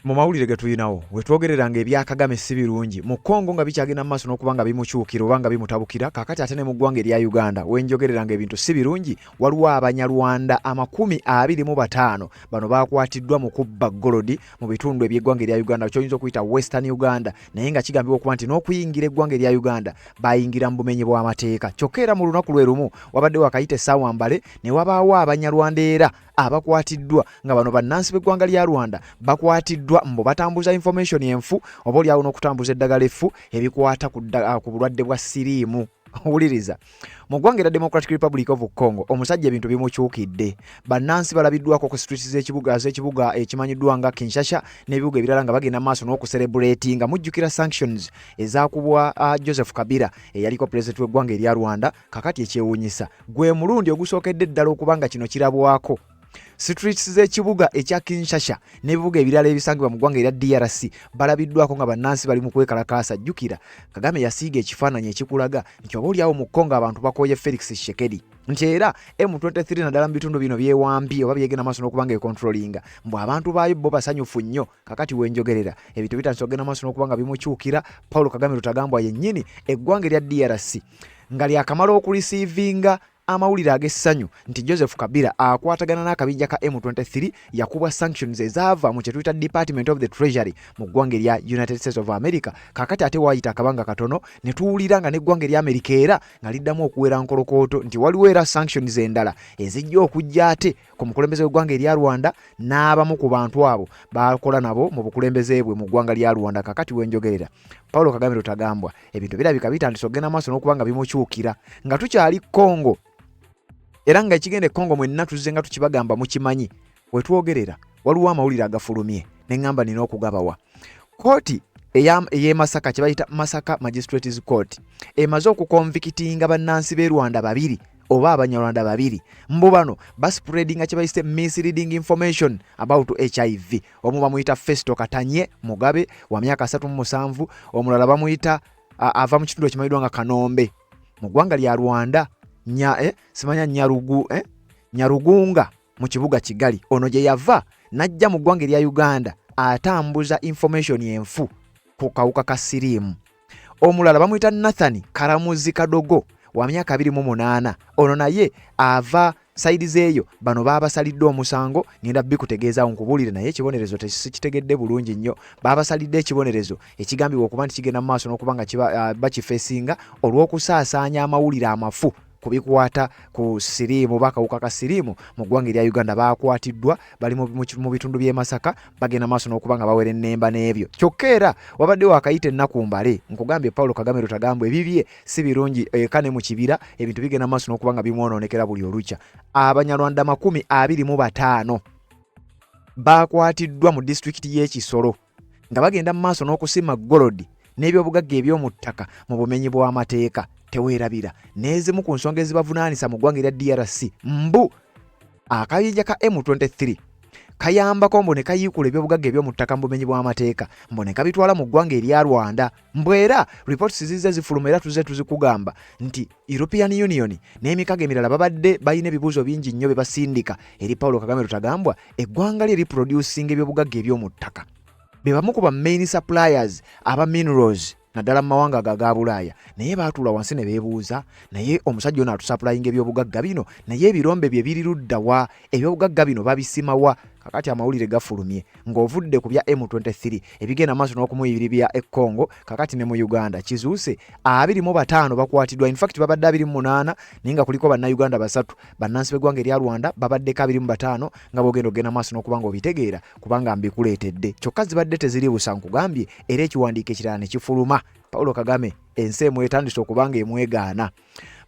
mu mawulire getuyinawo wetwogereranga ebya Kagame si birungi mu Kongo nga bikyagenda maaso n'okubanga bimukyukira oba nga bimutabukira kakati ate ne mu ggwanga erya Uganda wenjogereranga ebintu si birungi waliwo Abanyarwanda 25 bano bakwatiddwa mu kubba golodi mu bitundu eby'eggwanga erya Uganda ky'oyinza okuyita Western Uganda naye nga kigambibwa okuba nti n'okuyingira eggwanga erya Uganda bayingira mu bumenyi bw'amateeka kyokka era mu lunaku lwe lumu wabadde wakayite essaawa mbale ne wabaawo Abanyarwanda era abakwatiddwa nga bano bannansi b'eggwanga lya Rwanda bakwatiddwa mbo batambuza information enfu oba oli awo n'okutambuza eddagala effu ebikwata ku bulwadde bwa siriimu owuliriza mu ggwanga erya Democratic Republic of Congo omusajja ebintu bimukyukidde bannansi balabiddwako ku streets z'ekibuga ekimanyiddwa nga Kinshasa n'ebibuga ebirala nga bagenda maaso n'okucelebrate nga mujjukira sanctions ezakubwa Joseph Kabila eyaliko president w'eggwanga erya Rwanda kakati ekyewuunyisa gwe mulundi ogusookedde ddala okubanga kino kirabwako streets z'ekibuga ekya Kinshasa n'ebibuga ebirala ebisangibwa mu ggwanga erya DRC balabiddwako nga bannansi bali mu kwekalakaasa jjukira Kagame yasiiga ekifaananyi ekikulaga nti oba oli awo mu Kongo abantu bakooye Felix Tshisekedi nti era M23 naddala mu bitundu bino byewambi oba byegenda maaso n'okubanga ekontrolinga mbu abantu baayo bo basanyufu nnyo kakati wenjogerera ebintu bitandise okugenda maaso n'okubanga bimukyukira Paul Kagame Rutagambwa yennyini eggwanga erya DRC nga lyakamala okulisiivinga amawulire ag'essanyu nti Joseph Kabila akwatagana n'akabinja ka M23 yakubwa sanctions ezaava mu kye tuyita Department of the Treasury mu ggwanga erya United States of America kakati ate waayita akabanga katono ne tuwulira nga n'eggwanga erya America era nga liddamu okuwera nkolokooto nti waliwo era sanctions endala ezijja okujja ate ku mukulembeze w'eggwanga erya Rwanda n'abamu ku bantu abo bakola nabo mu bukulembeze bwe mu ggwanga lya Rwanda kakati wenjogerera Paulo Kagame Rutagambwa ebintu birabika bitandise okugenda maaso n'okubanga bimukyukira nga tukyali Congo era nga ekigenda Kongo mwenna tuzze nga tukibagamba mukimanyi wetwogerera waliwo amawulire agafulumye neŋŋamba nina okugabawa kooti ey'e Masaka kye bayita Masaka Magistrates Court emaze okukonvikitinga bannansi b'e Rwanda 2 oba Abanyarwanda 2 mbu bano baspreadinga kye bayise misleading information about HIV omu bamuyita Festo Katanye Mugabe wa myaka 37 omulala bamuyita ava mu kitundu ekimanyiddwa nga Kanombe mu ggwanga lya Rwanda simanya Nyarugunga mu kibuga Kigali ono gye yava najja mu ggwanga erya Uganda atambuza information enfu ku kawuka ka siriimu omulala bamuyita Nathan Karamuzi Kadogo wa myaka 28 ono naye ava saidi zeeyo bano babasalidde omusango ngenda bikutegeeza nkubuulire naye ekibonerezo tekitegedde bulungi nnyo babasalidde ekibonerezo ekigambibwa okuba nti kigenda mu maaso n'okubanga bakifeesinga olw'okusaasaanya amawulire amafu kubikwata ku siriimu bakawuka ka siriimu mu ggwanga erya Uganda bakwatiddwa bali mu bitundu by'e Masaka bagenda maaso n'okubanga bawera ennemba n'ebyo kyokka era wabadde wakayita ennaku mbale nkugambye Paulo Kagame Rutagambwa ebibye si birungi kane mu kibira ebintu bigenda maaso n'okubanga bimwonoonekera buli olukya Abanyarwanda 25 bakwatiddwa mu disitulikiti y'e Kisoro nga bagenda mu maaso n'okusima golodi n'ebyobugagga eby'omu ttaka mu bumenyi bw'amateeka teweerabira n'ezimu ku nsonga ezibavunaanisa mu ggwanga erya DRC mbu akabinja ka M23 kayambako mbu ne kayiikula ebyobugagga eby'omu ttaka mu bumenyi bw'amateeka mbu ne kabitwala mu ggwanga erya Rwanda mbu era reports zizze zifuluma era tuzze tuzikugamba nti European Union n'emikago emirala babadde balina ebibuuzo bingi nnyo bye basindika eri Paulo Kagame Rutagambwa eggwanga lye liproducing ebyobugagga eby'omu ttaka be bamu ku ba main suppliers aba minerals naddala mu mawanga ga Bulaaya naye baatuula wansi ne beebuuza naye omusajja ono atusaplayinga ebyobugagga bino naye ebirombe bye biri ludda wa ebyobugagga bino babisima wa kakati amawulire gafulumye ng'ovudde ku bya M23 ebigenda maaso n'okumuyibirira bya Congo kakati ne mu Uganda kizuuse 25 bakwatiddwa in fact babadde 28 naye nga kuliko bannayuganda 3 bannansi b'eggwanga erya Rwanda babadde 25 nga bogenda ogenda maaso n'okubanga obitegeera kubanga mbikuleetedde kyokka zibadde teziri busa nkugambye era ekiwandiiko ekirala ne kifuluma Paulo Kagame ensi emwetandise okubanga emwegaana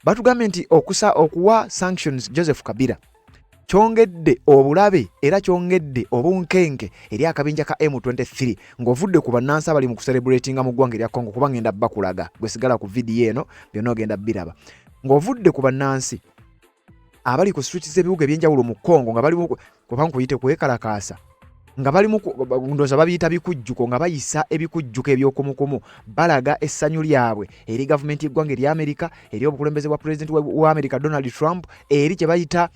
batugambye nti okuwa sanctions Joseph Kabila kyongedde obulabe era kyongedde obunkenke eri akabinja ka M23 ng'ovudde ku bannansi abali mu kucelebratinga mu ggwanga erya Congo kuba ngenda bakulaga gwe sigala ku vidiyo eno byonna ogenda biraba ng'ovudde ku bannansi abali ku streets z'ebibuga ebyenjawulo mu Congo nga bali kubanga kuyite kwekalakaasa nga bali ndoza babiyita bikujjuko nga bayisa ebikujjuko ebyokumukumu balaga essanyu lyabwe eri gavumenti y'eggwanga erya America eri obukulembeze bwa president wa America Donald Trump eri kye bayita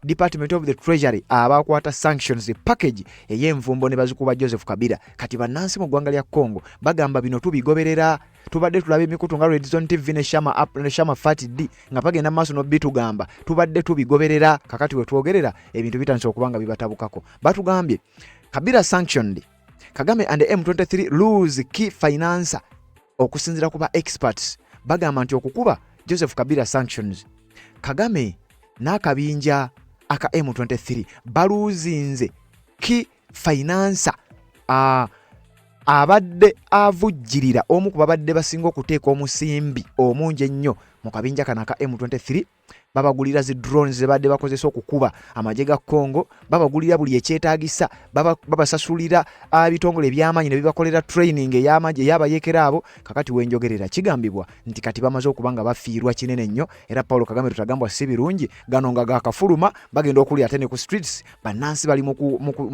Department of the Treasury abakwata sanctions package ey'envumbo ne bazikuba Joseph Kabila. Kati bannansi mu ggwanga lya Congo bagamba bino tubigoberera, tubadde tulaba emikutu nga Red Zone TV ne Shama App ne Shama Fat D nga bagenda maaso no bitugamba tubadde tubigoberera. Kakati we twogerera ebintu bitandise okubanga bibatabukako. Batugambye Kabila sanctioned, Kagame and M23 lose key financer. Okusinzira kuba experts bagamba nti okukuba Joseph Kabila sanctions, Kagame n'akabinja aka M23 baluzinze key financer abadde avujjirira omu ku babadde basinga okuteeka omusimbi omungi ennyo mu kabinja kano aka M23. Babagulira zi drones ze badde bakozesa okukuba amagye ga Congo, babagulira buli ekyetaagisa, babasasulira bitongole by'amaanyi ne bibakolera training ey'amagye yabayekera abo. Kakati wenjogerera kigambibwa nti kati bamaze okubanga bafiirwa kinene nnyo, era Paulo Kagame tutagambwa si birungi gano nga gakafuluma bagenda okuli ate ne ku streets. Bannansi bali mu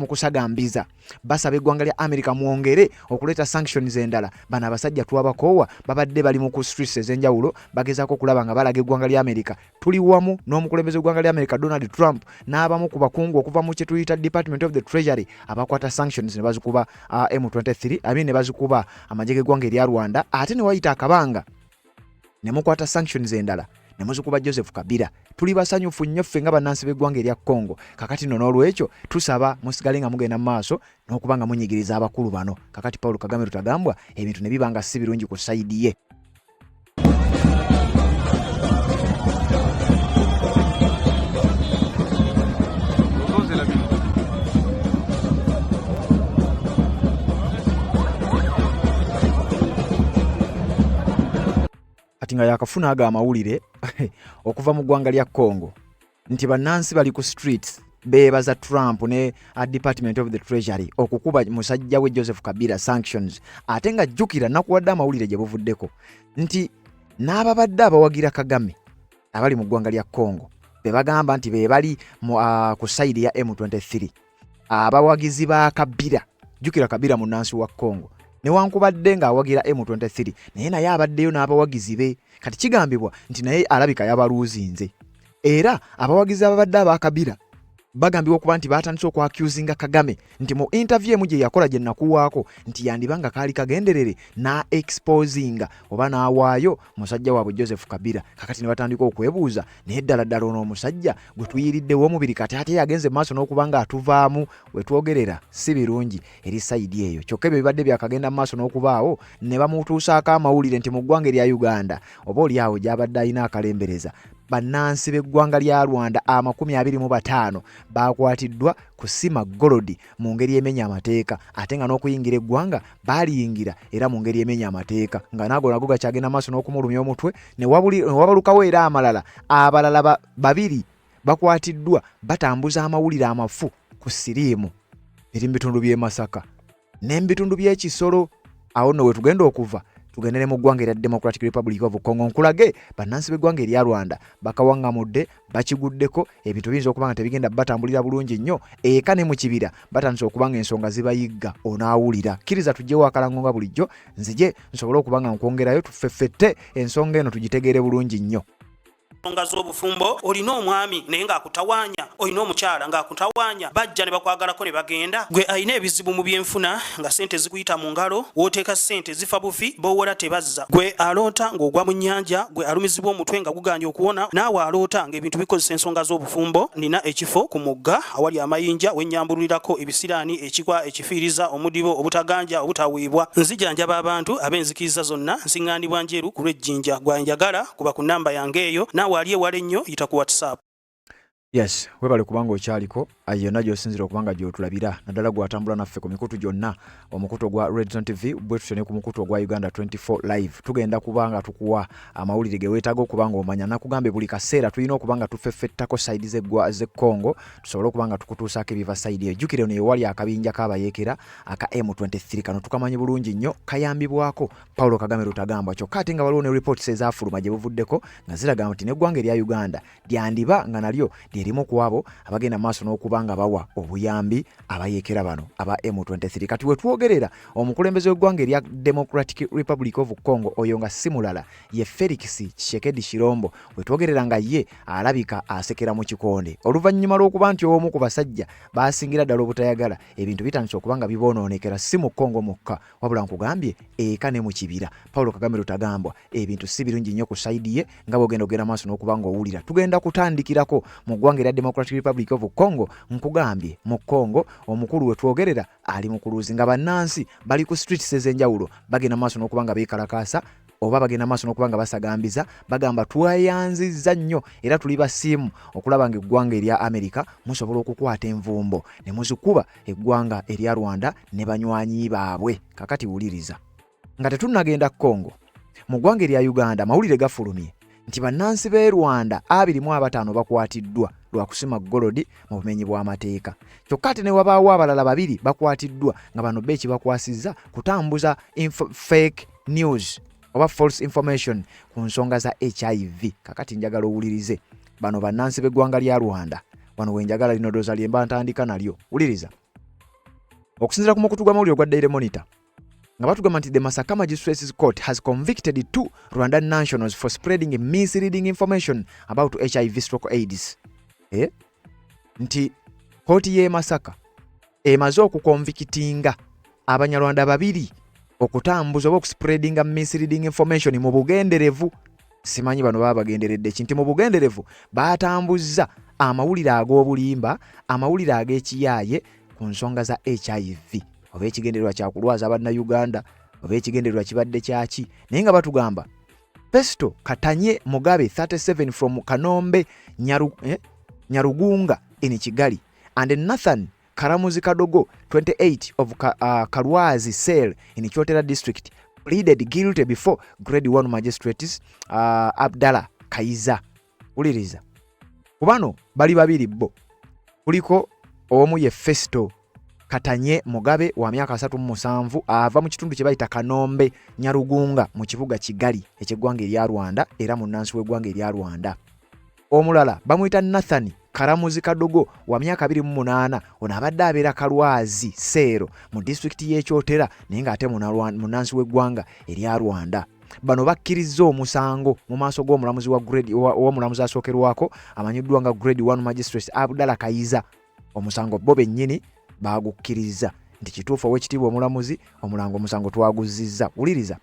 kusagambiza basaba eggwanga lya America mwongere okuleeta sanctions endala. Bano abasajja twabakoowa babadde bali mu ku streets ez'enjawulo bagezaako okulaba nga balaga eggwanga lya America tuli wamu n'omukulembeze w'eggwanga lya America Donald Trump n'abamu ku bakungu okuva mu kye tuyita Department of the Treasury abakwata sanctions ne bazikuba M23 ne bazikuba amagye g'eggwanga erya Rwanda. Ate ne wayita akabanga ne mukwata sanctions endala ne muzikuba Joseph Kabila. Tuli basanyufu nnyo ffe nga bannansi b'eggwanga erya Congo. Kakati nno n'olwekyo tusaba musigale nga mugenda mu maaso n'okubanga munyigiriza abakulu bano. Kakati Paulo Kagame tutagambwa ebintu ne bibanga si birungi ku sayidi ye. Nga yakafuna aga amawulire okuva mu ggwanga lya Congo nti bannansi bali ku streets beebaza Trump ne Department of the Treasury okukuba musajja we Joseph Kabila sanctions. Ate nga jjukira nakuwadde amawulire gye buvuddeko nti n'ababadde abawagira Kagame abali mu ggwanga lya Congo be bagamba nti be bali ku side ya M23 abawagizi ba Kabila. Jjukira Kabila munnansi wa Congo newankubadde ng'awagira M23 naye abaddeyo n'abawagizi be. Kati kigambibwa nti naye alabika yabaluuzinze, era abawagizi ababadde aba Kabila bagambibwa okuba nti batandise okwakuzinga Kagame nti mu interview emu gye yakola gye nakuwaako nti yandibanga kaali kagenderere na exposinga oba n'awaayo musajja waabwe Joseph Kabila. Kakati ne batandika okwebuuza naye ddala ono omusajja gwe tuyiriddewo omubiri kati ate yagenze maaso n'okubanga atuvaamu. We twogerera si birungi eri sayidi eyo. Kyokka ebyo bibadde byakagenda mu maaso n'okubaawo ne bamutuusaako amawulire nti mu ggwanga erya Uganda oba oli awo gy'abadde alina akalembereza bannansi b'eggwanga lya Rwanda 25 bakwatiddwa kusima golodi mu ngeri emenya amateeka, ate nga n'okuyingira eggwanga baliyingira era mu ngeri emenya amateeka nga nago gakyagenda maaso n'okumulumya omutwe. Ne wabalukawo era abalala babiri bakwatiddwa batambuza amawulire amafu ku siriimu eri mu bitundu by'e Masaka ne mu bitundu by'e Kisoro. Awo nno we tugenda okuva tugendere mu ggwanga erya Democratic Republic of Congo nkulage bannansi b'eggwanga erya Rwanda bakawaŋŋamudde bakiguddeko ebintu biyinza okuba nga tebigenda batambulira bulungi nnyo eka ne mu kibira batandise okuba nga ensonga zibayigga onaawulira. Kkiriza tujjewo akalango nga bulijjo nzije nsobole okuba nga nkwongerayo tuffeffette ensonga eno tugitegeere bulungi nnyo. Nsonga z'obufumbo olina omwami naye ng'akutawaanya, olina omukyala ng'akutawaanya, bajja ne bakwagalako ne bagenda. Gwe alina ebizibu mu byenfuna nga ssente zikuyita mu ngalo, w'oteeka ssente zifa bufi b'owola tebazza. Gwe aloota ng'ogwa mu nnyanja, gwe alumizibwa omutwe nga guganja okuwona, naawe aloota ng'ebintu bikozesa ensonga z'obufumbo. Nina ekifo ku mugga awali amayinja wennyambulirako ebisiraani, ekikwa, ekifiiriza, omudibo, obutaganja, obutaweebwa. Nzijanjaba abantu ab'enzikiriza zonna, nsiŋŋaanibwa njeru ku lw'ejjinja. Gwanjagala kuba ku nnamba yange eyo wali ewala ennyo yita ku WhatsApp. Yes, webale kubanga okyaliko yonna gy'osinzira okubanga gy'otulabira naddala gwatambula naffe ku mikutu gyonna, omukutu gwa Red Zone TV bwe tutyo ne ku mukutu ogwa Uganda 24 live. Tugenda kubanga tukuwa amawulire ge weetaaga okubanga omanya. Nakugambe buli kaseera tulina okubanga tufeffettako sayidi z'e Congo tusobole okubanga tukutuusaako ebiva sayidi eyo. Jjukira ono ewali akabinja k'abayeekera aka M23 kano tukamanyi bulungi nnyo kayambibwako Paulo Kagame Rutagambwa. Kyokka ate nga waliwo ne reports ezaafuluma gye buvuddeko nga ziraga nti n'eggwanga erya Uganda lyandiba nga nalyo erimu ku abo abagenda maaso n'okubanga bawa obuyambi abayeekera bano aba M23. Kati we twogerera omukulembeze w'eggwanga erya Democratic Republic of Congo oyo nga si mulala ye Felix Tshisekedi Tshilombo, we twogerera nga ye alabika asekera mu kikonde oluvannyuma lw'okuba nti omu ku basajja baasingira ddala obutayagala ebintu bitandise okuba nga bibonoonekera si mu Congo mokka wabula nkugambye eka ne mu kibira. Paulo Kagame Lutagambwa ebintu si birungi nnyo ku saidi ye nga bw'ogenda ogenda maaso n'okuba nga owulira. Tugenda kutandikirako mu ggwanga erya Democratic Republic of Congo. Nkugambye mu Congo omukulu we twogerera ali mu kuluzi nga bannansi bali ku streets ez'enjawulo bagenda maaso n'okuba nga beekalakaasa oba bagenda maaso n'okuba nga basagambiza bagamba twayanzizza nnyo era tuli basiimu okulaba nga eggwanga erya Amerika musobola okukwata envumbo ne muzikuba eggwanga erya Rwanda ne banywanyi baabwe. Kakati wuliriza nga tetunnagenda Congo mu ggwanga erya Uganda mawulire gafulumye nti bannansi b'e Rwanda 25 bakwatiddwa lwa kusima golodi mu bumenyi bw'amateeka. Kyokka ate ne wabaawo abalala 2 bakwatiddwa nga bano beeki bakwasizza kutambuza fake news oba false information ku nsonga za HIV. Kakati njagala owulirize bano bannansi b'eggwanga lya Rwanda wano wenjagala lino doza lyemba ntandika nalyo. Wuliriza okusinziira ku mukutu gw'amawulire gwa Daily Monitor nga batugamba nti the Masaka Magistrates Court has convicted 2 Rwandan nationals for spreading misleading information about HIV/AIDS. Nti kooti y'e Masaka emaze okukonvikitinga Abanyarwanda 2 okutambuza oba okuspreadinga misleading information mu bugenderevu. Simanyi bano baba bagenderedde kinti mu bugenderevu batambuzza amawulire ag'obulimba, amawulire ag'ekiyaaye ku nsonga za HIV. Oba ekigendererwa kya kulwaza Abannayuganda, oba ekigendererwa kibadde kyaki, naye nga batugamba Festo Katanye Mugabe 37 from Kanombe Nyarugunga in Kigali and Nathan Karamuzi Kadogo 28 of Kalwazi Cell in Kyotera district pleaded guilty before grade 1 magistrates Abdallah Kaiza. Uliriza kubano bali 2 bo kuliko omu ye Festo Katanye Mugabe wa myaka 37 ava mu kitundu kye bayita Kanombe Nyarugunga mu kibuga Kigali eky'eggwanga erya Rwanda era munnansi w'eggwanga erya Rwanda. Omulala bamuyita Nathan Karamuzi Kadogo wa myaka 28 ono abadde abeera Kalwazi Sero mu district y'Ekyotera naye ng'ate munnansi w'eggwanga erya Rwanda. Bano bakkirizza omusango mu maaso g'omulamuzi wa grade w'omulamuzi asookerwako amanyiddwa nga grade 1 magistrate Abdallah Kaiza. Omusango bo bennyini bagukkiriza nti kituufu ow'ekitiibwa omulamuzi omulango omusango twaguzizza. Wuliriza.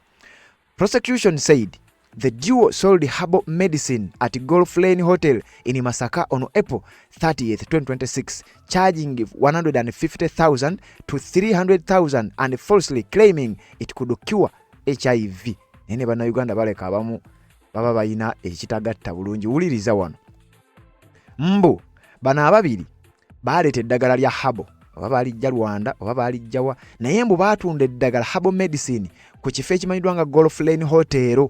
Prosecution said the duo sold herbal medicine at Golf Lane Hotel in Masaka on April 30th, 2026, charging 150,000 to 300,000 and falsely claiming it could cure HIV. Nene Bannayuganda baleka abamu baba bayina ekitagatta bulungi. Wuliriza wano. Mbu bano ababiri baleeta eddagala lya herbal oba balijja Rwanda oba balijjawa naye mbu baatunda eddagala herbal medicine ku kifo ekimanyiddwa nga Golf Lane Hotel.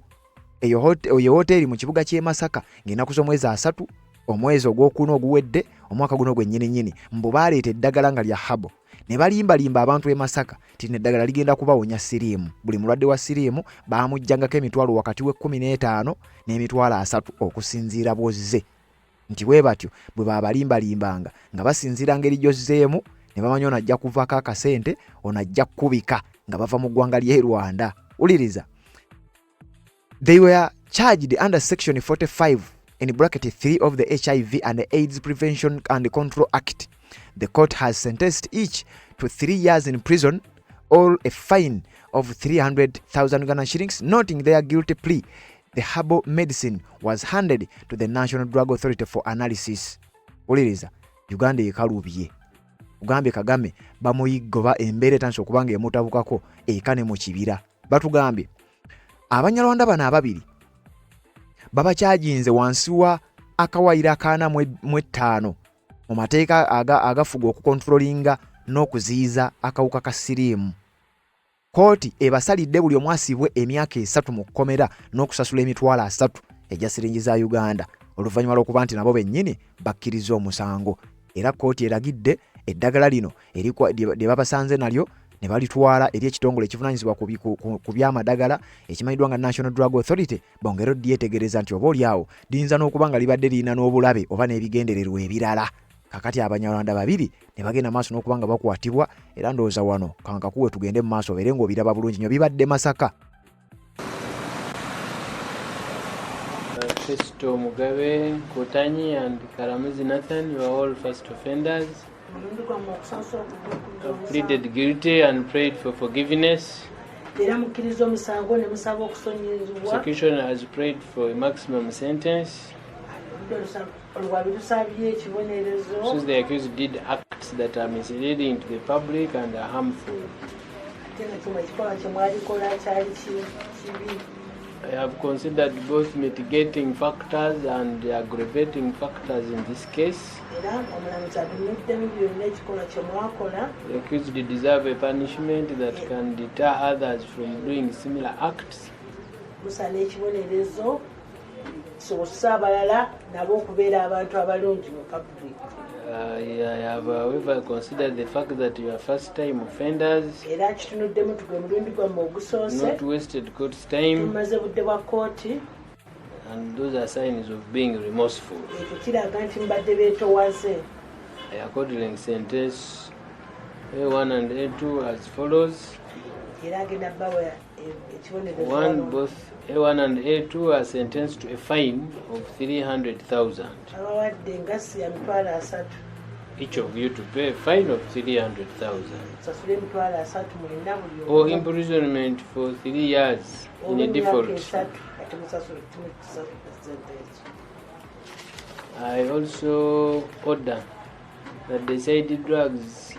Eyo hoteri mu kibuga ky'e Masaka ng'enaku z'omwezi 3 omwezi ogwokuna oguwedde omwaka guno gwennyini mbu baleeta eddagala nga lya herbal ne balimbalimba abantu e Masaka ti neddagala ligenda kubawonya siriimu. Buli mulwadde wa siriimu baamujjangako emitwalo wakati we 15 n'emitwalo 3 okusinziira bwozze. Nti bwe batyo bwe babalimbalimbanga nga basinziira ngeri gyozzeemu ne bamanyi ono ajja kuvaako akasente ono ajja kubika nga bava mu ggwanga ly'e Rwanda. Uliriza. They were charged under section 45 in bracket 3 of the HIV and AIDS Prevention and Control Act. The court has sentenced each to 3 years in prison or a fine of 300,000 Ghana shillings, noting their guilty plea. The herbal medicine was handed to the National Drug Authority for analysis. Uliriza. Uganda ekalubye. Ugambye Kagame bamuyigoba embeera etandise okuba nga emutabukako ekane mu kibira. Batugambye Abanyarwanda bano ababiri babakyajinze wansi wa akawayira akaana mu 5 mu mateeka agafuga okukontrolinga n'okuziyiza akawuka ka siriimu. Kooti ebasalidde buli omu asibwe emyaka 3 mu kkomera n'okusasula emitwalo 3 egya siringi za Uganda oluvannyuma lw'okuba nti nabo bennyini bakkiriza omusango. Era kooti eragidde eddagala lino lye babasanze nalyo ne balitwala eri ekitongole ekivunaanyizibwa ku byamadagala ekimanyiddwa nga National Drug Authority bongera odyetegereza nti oba oliawo liyinza n'okuba nga libadde lirina n'obulabe oba n'ebigendererwa ebirala. Kakati Abanyarwanda babiri ne bagenda maaso n'okuba nga bakwatibwa era ndowooza wano kankakuwe tugende mu maaso obeere ng'obiraba bulungi nnyo. Bibadde Masaka. Festo Mugabe, Kotanyi and Karamuzi Nathan, you are all first offenders. Have pleaded guilty and prayed for forgiveness. Prosecution has prayed for a maximum sentence. Since the accused did acts that are misleading to the public and are harmful. I have considered both mitigating factors and aggravating factors in this case. The accused deserve a punishment that can deter others from doing similar acts. I have, however, considered the fact that you are first-time offenders, not wasted court's time, and those are signs of being remorseful. I accordingly sentence A1 and A2 as follows. One, both A1 and A2 are sentenced to a fine of 300,000. Each of you to pay a fine of 300,000. Or imprisonment for 3 years in a default. I also order that the said drugs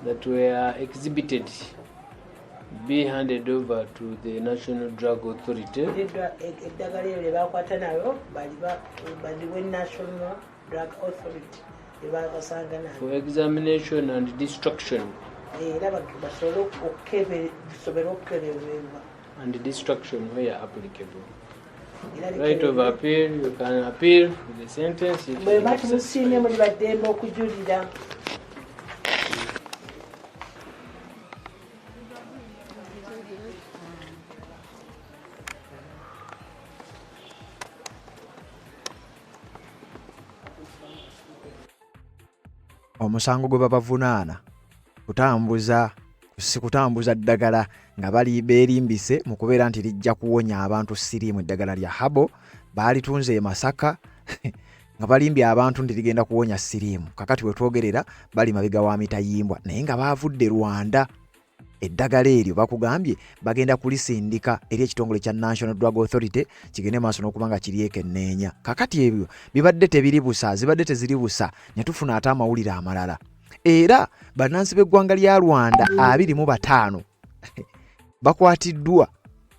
that were exhibited be handed over to the National Drug Authority for examination and destruction. And destruction where applicable. Right of appeal, you can appeal the sentence. Omusango gwe babavunaana kutambuza ddagala nga bali beerimbise mu kubeera nti lijja kuwonya abantu siriimu. Eddagala lya Habo baalitunze e Masaka nga balimbye abantu nti ligenda kuwonya siriimu. Kakati we twogerera bali mabega wa Mitayimbwa naye nga baavudde Rwanda. Eddagala eryo bakugambye bagenda kulisindika eri ekitongole kya National Drug Authority kigende maaso n'okuba nga kiri ekenneenya. Kakati ebyo bibadde tebiri busa, zibadde teziri busa, ne tufuna ate amawulire amalala. Era bannansi b'eggwanga lya Rwanda 25 bakwatiddwa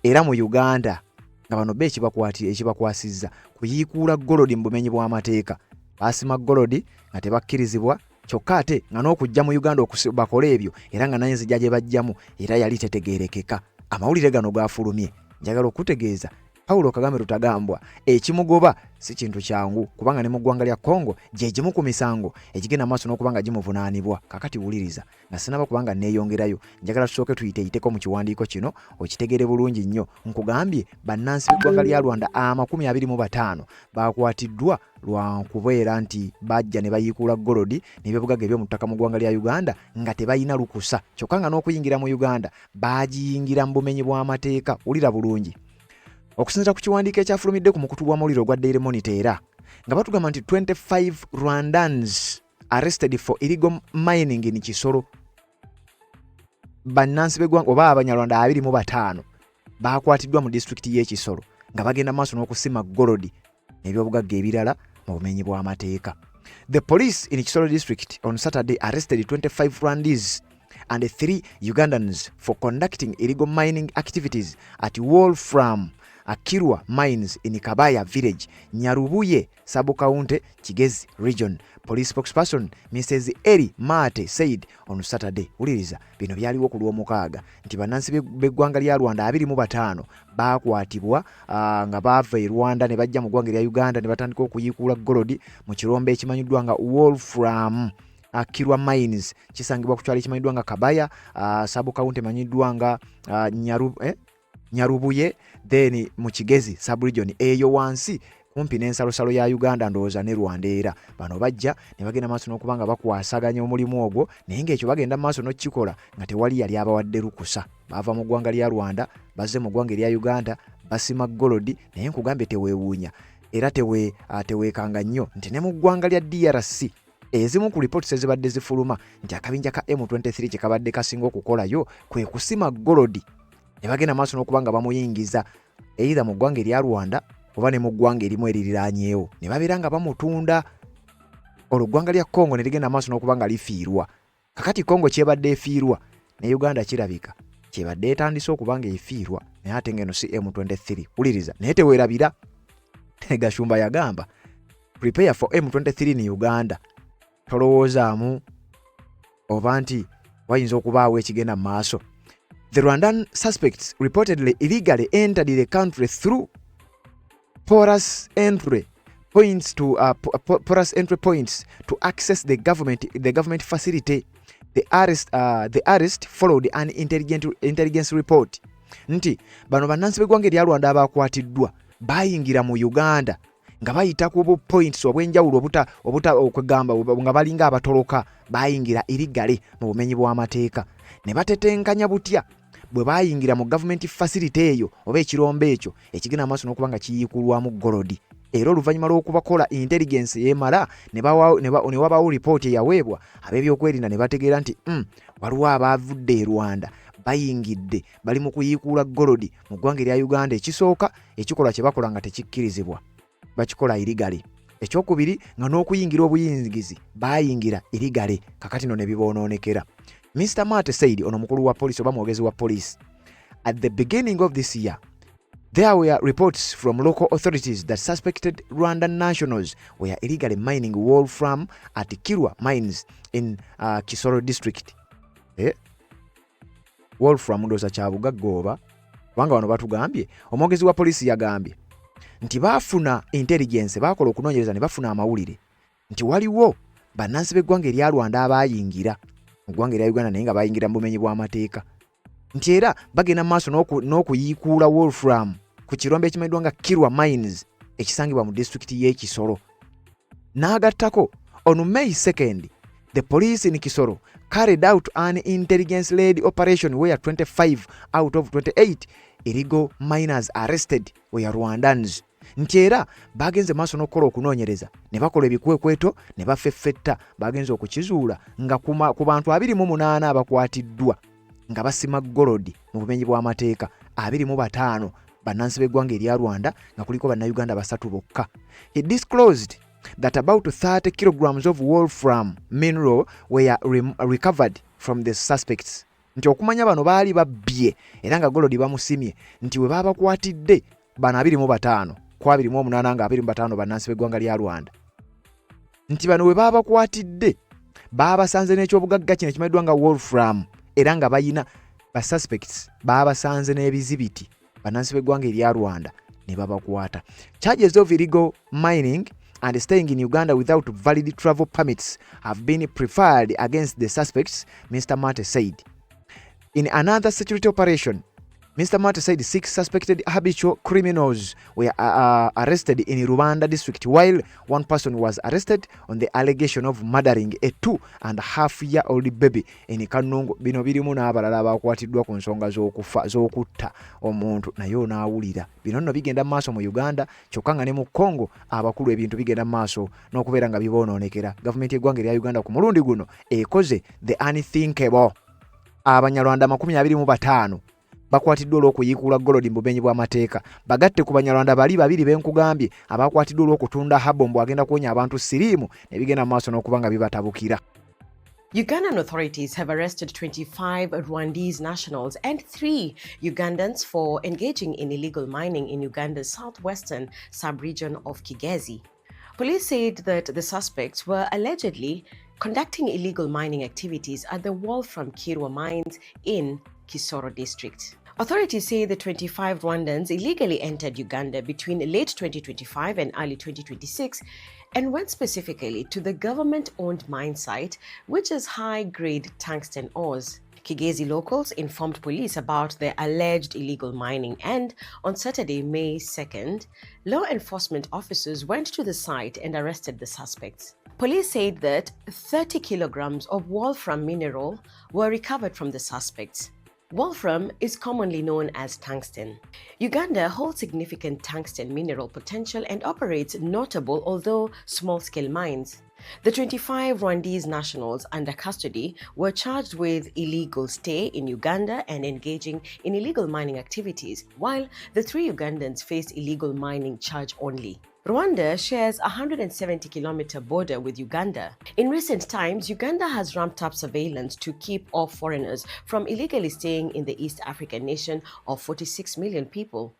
era mu Uganda nga bano be ekibakwasizza kuyiikuula golodi mu bumenyi bw'amateeka. Basima golodi nga tebakkirizibwa kyokka ate nga n'okujja mu Uganda bakola ebyo era nga naye nzija gye bajjamu era yali tetegeerekeka. Amawulire gano gaafulumye. Njagala okutegeeza Paulo Kagame Rutagambwa ekimugoba si kintu kyangu kubanga ne mu ggwanga lya Congo gye gimu ku misango ekigenda maaso n'okubanga gimuvunaanibwa. Kakati wuliriza nga sinaba kubanga neeyongerayo, njagala tusooke tuyiteeko mu kiwandiiko kino okitegere bulungi nnyo. Nkugambye bannansi b'eggwanga lya Rwanda 25 bakwatiddwa lwa kubeera nti bajja ne bayiikuula golodi n'ebyobugaga eby'omu ttaka mu ggwanga lya Uganda nga tebalina lukusa kyokka nga n'okuyingira mu Uganda baagiyingira mu bumenyi bw'amateeka. Wulira bulungi. Okusinziira ku kiwandiiko ekyafulumidde ku mukutu gw'amawulire ogwa Daily Monitor era nga batugamba nti 25 Rwandans arrested for illegal mining in Kisoro. Bannansi b'eggwanga oba Abanyarwanda 25 bakwatiddwa mu disitulikiti y'e Kisoro nga bagenda maaso n'okusima golodi n'ebyobugagga ebirala mu bumenyi bw'amateeka. The police in Kisoro district on Saturday arrested 25 Rwandese and 3 Ugandans for conducting illegal mining activities at Wolfram Akirwa Mines in Kabaya Village, Nyarubuye, Sabo County, Kigezi Region. Police spokesperson Mrs. Eri Mate said on Saturday, uliriza bino byaliwo ku Lwomukaaga nti bannansi b'eggwanga lya Rwanda 25 bakwatibwa nga baava e Rwanda ne bajja mu ggwanga lya Uganda ne batandika okuyiikuula golodi mu kirombe ekimanyiddwa nga Wolfram Kirwa Mines kisangibwa ku kyalo kimanyiddwa nga Kabaya, Sub County emanyiddwa nga Nyarubuye, then mu Kigezi Sub Region eyo wansi kumpi n'ensalosalo ya Uganda ndowooza ne Rwanda era. Bano bajja ne bagenda maaso n'okuba nga bakwasaganya omulimu ogwo, naye ng'ekyo bagenda maaso n'okikola nga tewali yali abawadde lukusa. Bava mu ggwanga lya Rwanda bazze mu ggwanga erya Uganda basima golodi, naye nkugambye teweewuunya era teweekanga nnyo nti ne mu ggwanga lya DRC ezimu ku lipooti ezibadde zifuluma nti akabinja ka M23 kye kabadde kasinga okukolayo kwe kusima golodi, ne bagenda maaso n'okuba nga bamuyingiza either mu ggwanga erya Rwanda oba ne mu ggwanga erimu eririraanyeewo, ne babeera nga bamutunda. Olwo ggwanga lya Congo ne ligenda maaso n'okuba nga lifiirwa. Kakati Congo kyebadde efiirwa ne Uganda kirabika kyebadde etandise okuba nga efiirwa, naye ate ng'eno si M23. Wuliriza, naye teweerabira. Gashumba yagamba prepare for M23 in Uganda. Tolowoozaamu oba nti wayinza okubaawo ekigenda mu maaso. The Rwandan suspects reportedly illegally entered the country through porous entry points to access the government facility. The arrest followed an intelligence report. Nti bano bannansi b'eggwanga erya Rwanda abakwatiddwa bayingira mu Uganda nga bayita ku points obwenjawulo okwegamba nga balinga abatoloka, bayingira illegally mu bumenyi bw'amateeka. Ne batetenkanya butya bwe bayingira mu government facility eyo oba ekirombe ekyo ekigenda maaso n'okuba nga kiyiikulwamu golodi. Era oluvannyuma lw'okubakola intelligence yeemala ne wabaawo lipooti eyaweebwa ab'ebyokwerinda ne bategeera nti waliwo abaavudde e Rwanda bayingidde bali mu kuyiikuula golodi mu ggwanga erya Uganda. Ekisooka ekikolwa kye bakola nga tekikkirizibwa, bakikola illegally. Ekyokubiri nga n'okuyingira obuyingizi bayingira illegally. Kakati no ne biboonoonekera. Mr. Mate said, ono mukulu wa poliisi oba mwogezi wa poliisi, at the beginning of this year there were reports from local authorities that suspected Rwandan nationals were illegally mining wolfram at Kirwa Mines in Kisoro district. Wolfram ndoza kyabugagga oba kubanga wano batugambye, omwogezi wa poliisi yagambye nti baafuna intelligence, baakola okunoonyereza ne bafuna amawulire nti waliwo bannansi b'eggwanga erya Rwanda abayingira mu ggwanga erya Uganda naye nga bayingira mu bumenyi bw'amateeka, nti era bagenda maaso n'okuyiikuula wolfram ku kirombe ekimanyiddwa nga Kirwa Mines ekisangibwa mu district y'e Kisoro. N'agattako, on May 2nd, the police in Kisoro carried out an intelligence-led operation where 25 out of 28 illegal miners arrested were Rwandans. Nti era bagenze maaso n'okukola okunoonyereza ne bakola ebikwekweto ne bafeffetta, bagenze okukizuula nga ku bantu 28 abakwatiddwa nga basima golodi mu bumenyi bw'amateeka, 25 bannansi b'eggwanga erya Rwanda nga kuliko bannayuganda 3 bokka. He disclosed that about 30 kilograms of wolfram mineral were recovered from the suspects. Nti okumanya bano baali babbye era nga golodi bamusimye, nti we babakwatidde bano 25 ku 28 nga 25 bannansi b'eggwanga lya Rwanda, nti bano we babakwatidde babasanze n'ekyobugagga kino ekimanyiddwa nga wolfram era nga bayina ba suspects babasanze n'ebizibiti bannansi b'eggwanga erya Rwanda ne babakwata. Charges of illegal mining and staying in Uganda without valid travel permits have been preferred against the suspects, Mr. Mate said. In another security operation, Mr. Mate said 6 suspected habitual criminals were arrested in Rwanda district, while 1 person was arrested on the allegation of murdering a 2.5-year-old baby in Kanungu. Bino birimu n'abalala abakwatiddwa ku nsonga z'okutta omuntu naye onaawulira. Bino nno bigenda maaso mu Uganda kyokka nga ne mu Congo abakulu ebintu bigenda maaso n'okubeera nga biboonoonekera. Gavumenti y'eggwanga erya Uganda ku mulundi guno ekoze the unthinkable. Abanyarwanda 25 bakwatiddwa olw'okuyiikuula golodi mu bumenyi bw'amateeka, bagatte ku Banyarwanda bali 2 benkugambye abakwatiddwa olw'okutunda habombo agenda kuwonya abantu siriimu ne bigenda mu maaso n'okuba nga bibatabukira. Ugandan authorities have arrested 25 Rwandese nationals and 3 Ugandans for engaging in illegal mining in Uganda's southwestern sub-region of Kigezi. Police said that the suspects were allegedly conducting illegal mining activities at the Wolfram Kirwa Mines in Kisoro district. Authorities say the 25 Rwandans illegally entered Uganda between late 2025 and early 2026 and went specifically to the government-owned mine site, which is high-grade tungsten ores. Kigezi locals informed police about their alleged illegal mining, and on Saturday, May 2nd, law enforcement officers went to the site and arrested the suspects. Police said that 30 kilograms of wolfram mineral were recovered from the suspects. Wolfram is commonly known as tungsten. Uganda holds significant tungsten mineral potential and operates notable, although small-scale mines. The 25 Rwandese nationals under custody were charged with illegal stay in Uganda and engaging in illegal mining activities, while the 3 Ugandans faced illegal mining charge only. Rwanda shares a 170-kilometer border with Uganda. In recent times, Uganda has ramped up surveillance to keep off foreigners from illegally staying in the East African nation of 46 million people.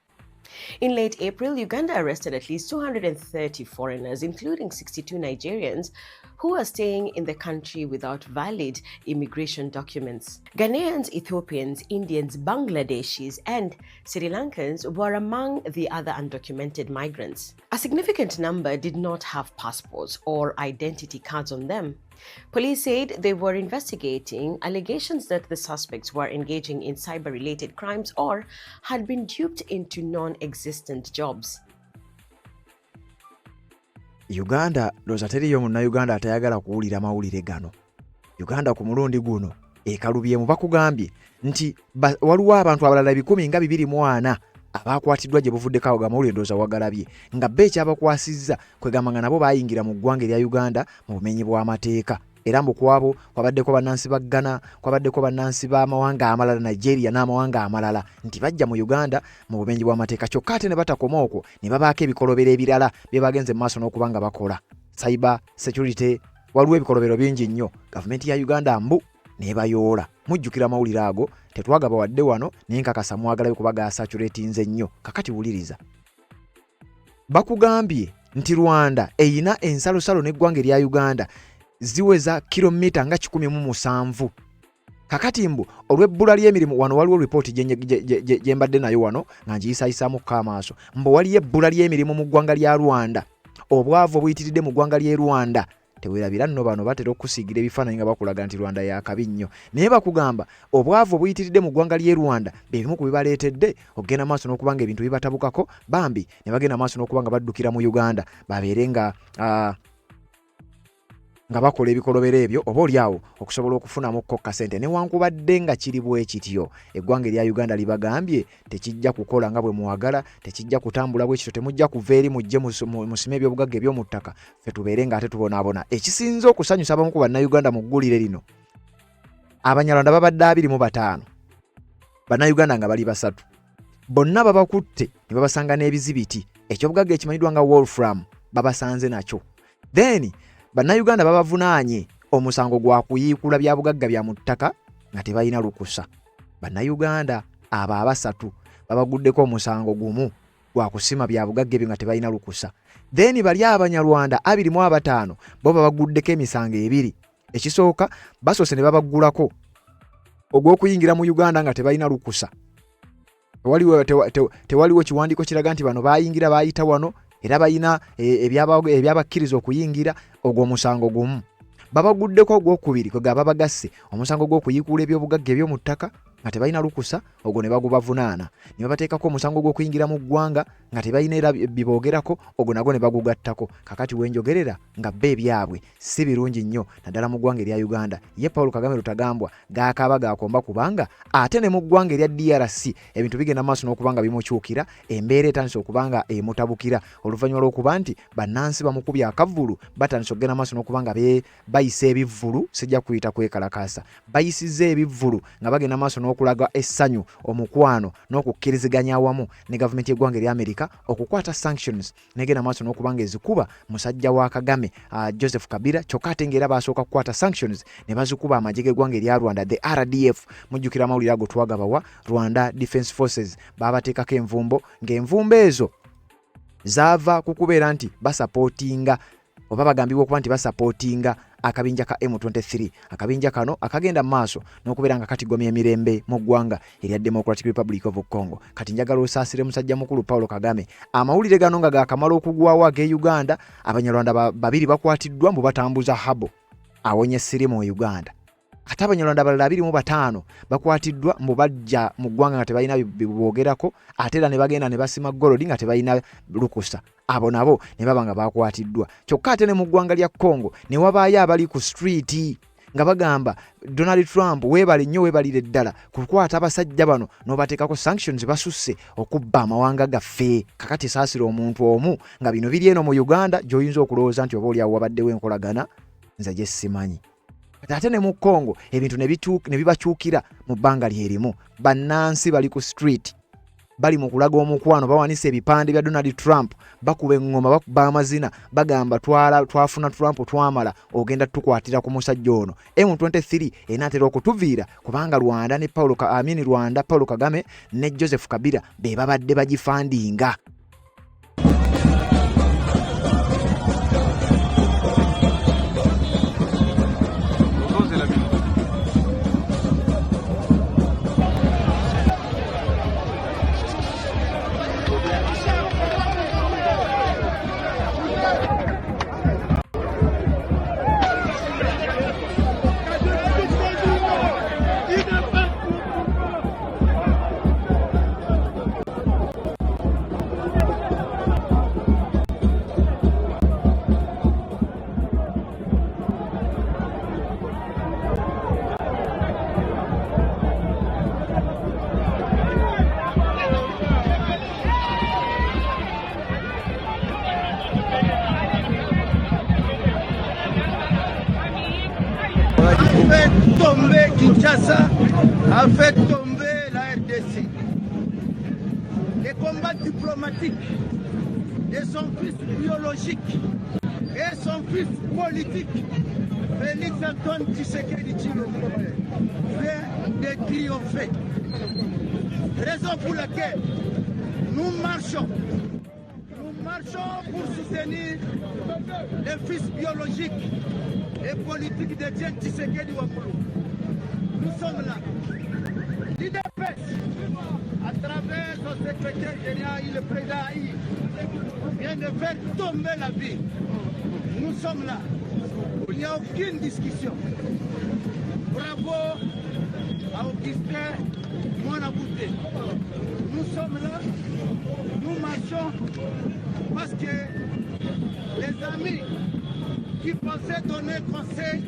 In late April, Uganda arrested at least 230 foreigners, including 62 Nigerians, who are staying in the country without valid immigration documents. Ghanaians, Ethiopians, Indians, Bangladeshis, and Sri Lankans were among the other undocumented migrants. A significant number did not have passports or identity cards on them. Police said they were investigating allegations that the suspects were engaging in cyber-related crimes or had been duped into non-existent jobs. Uganda loza teriyo munnayuganda atayagala kuwulira mawulire gano. Uganda ku mulundi guno ekalubyemu bakugambye nti waliwo abantu abalala 124 abakwatiddwa gye buvuddeko awo gamawulire ndooza wagalabye nga ekyabakwasizza kwegamba nga nabo bayingira mu ggwanga erya Uganda mu bumenyi bw'amateeka. Era mbu kwabo kwabaddeko bannansi ba Ghana, kwabaddeko bannansi b'amawanga amalala Nigeria n'amawanga amalala nti bajja mu Uganda mu bumenyi bw'amateeka. Kyokka ate ne batakoma okwo ne babaako ebikolobero ebirala bye bagenze mu maaso n'okuba nga bakola. Cyber security, waliwo ebikolobero bingi nnyo. Gavumenti ya Uganda mbu nebayoola. Mujjukira mawulire ago tetwagaba wadde wano naye nkakasa mwagalayo kuba gasaturatinze nnyo. Kakati wuliriza. Bakugambye nti Rwanda eyina ensalosalo n'eggwanga erya Uganda ziweza kilomita nga 107. Kakati mbu olw'ebbula ly'emirimu wano waliwo report gye mbadde nayo wano nga ngiyisaayisaamu k'amaaso. Mbu waliyo ebbula ly'emirimu mu ggwanga lya Rwanda. Obwavu obuyitiridde mu ggwanga ly'e Rwanda. Teweerabira nno bano batera okusiigira ebifaananyi nga bakulaga nti Rwanda yakabi nnyo. Naye bakugamba obwavu obuyitiridde mu ggwanga ly'e Rwanda bebimu ku bibaleetedde okugenda maaso n'okubanga ebintu bibatabukako bambi ne bagenda maaso n'okubanga baddukira mu Uganda babeere nga bakola ebikolobero ebyo oba olyawo okusobola okufunamu kokka sente. Newankubadde nga kiri bwe kityo, eggwanga erya Uganda libagambye tekijja kukola nga bwe mwagala, tekijja kutambula bwe kityo, temujja kuva eri mujje musime ebyobugagga eby'omu ttaka ffe tubeere nga ate tubonaabona. Ekisinze okusanyusa abamu ku bannayuganda mu ggulire lino, Abanyarwanda babadde 25, bannayuganda nga bali 3. Bonna babakutte ne babasanga n'ebizibiti. Ekyobugagga ekimanyiddwa nga Wolfram babasanze nakyo. Then bannayuganda babavunaanye omusango gwa kuyiikula bya bugagga bya mu ttaka nga tebalina lukusa. Bannayuganda abo 3 babaguddeko omusango gumu gwa kusima bya bugagga ebyo nga tebalina lukusa. Then bali Abanyarwanda 25 bo babaguddeko emisango 2. Ekisooka basoose ne babaggulako ogw'okuyingira mu Uganda nga tebalina lukusa. Tewaliwo kiwandiiko kiraga nti bano bayingira bayita wano era bayina ebyabakkiriza okuyingira. Ogwo musango gumu babaguddeko ogw'okubiri kwe gaba bagasse omusango gw'okuyiikula ebyobugagga eby'omu ttaka nga tebalina lukusa. Ogwo ne bagubavunaana ne babateekako omusango gw'okuyingira mu ggwanga nga tebalina era biboogerako. Ogwo nagwo ne bagugattako. Kakati wenjogerera nga bba ebyabwe si birungi nnyo naddala mu ggwanga erya Uganda. Ye Paul Kagame Lutagambwa gaakaaba gaakomba kubanga ate ne mu ggwanga erya DRC ebintu bigenda maaso n'okubanga bimukyukira, embeera etandise okubanga emutabukira oluvannyuma lw'okuba nti bannansi bamukubya akavvulu batandise okugenda maaso n'okubanga bayisa ebivvulu, sijja kuyita kwekalakaasa, bayisiza ebivvulu nga bagenda maaso n'okulaga essanyu, omukwano n'okukkiriziganya awamu ne gavumenti y'eggwanga erya Amerika okukwata sanctions negenda maaso n'okubanga ezikuba musajja wa Kagame Joseph Kabila. Kyokka ate ng'era basooka kukwata sanctions ne bazikuba amagye g'eggwanga erya Rwanda, the RDF. Mujjukira amawulire ago twagabawa. Rwanda Defence Forces babateekako envumbo, ng'envumbo ezo zaava ku kubeera nti basapootinga oba bagambibwa okuba nti basapootinga akabinja ka M23 akabinja kano akagenda maaso n'okubeera nga katigomya emirembe mu ggwanga erya Democratic Republic of Congo. Kati njagala osaasire musajja mukulu Paul Kagame. Amawulire gano nga gaakamala okugwawo ag'e Uganda, Abanyarwanda babiri bakwatiddwa mu batambuza habo awonye sirimu mu Uganda. Ate Abanyarwanda abalala 25 bakwatiddwa mu bajja mu ggwanga nga tebalina biboogerako, ate era ne bagenda ne basima golodi nga tebalina lukusa. Abo nabo ne baba nga bakwatiddwa. Kyokka ate ne mu ggwanga lya Congo ne wabaayo abali ku street nga bagamba Donald Trump weebale nnyo weebalire ddala kukwata abasajja bano n'obateekako sanctions basusse okubba amawanga gaffe. Kakati saasira omuntu omu nga bino biri eno mu Uganda gy'oyinza okulowooza nti oba oli awo wabaddewo enkolagana, nze gye simanyi. Ate ne mu Congo ebintu ne bibakyukira mu bbanga lyerimu. Bannansi bali ku street bali mu kulaga omukwano, bawanise ebipande bya Donald Trump, bakuba engoma, bakuba amazina, bagamba twafuna Trump twamala, ogenda tukwatira ku musajja ono. M23 enatera okutuviira kubanga Rwanda Paul Kagame ne Joseph Kabila be babadde bagifandinga. Tomber Kinshasa, a fait tomber la RDC. Les combats diplomatiques et son fils biologique et son fils politique, Félix Antoine Tshisekedi Tshilombo, vient de triompher. Raison pour laquelle nous marchons pour soutenir les fils biologiques et politiques de Etienne Tshisekedi Wamulu. Nous sommes là. L'IDPS, à travers son secrétaire général, le président Aïe, vient de faire tomber la ville. Nous sommes là. Il n'y a aucune discussion. Bravo à Augustin Mwanabouté. Nous sommes là. Nous marchons parce que les amis qui pensaient donner conseil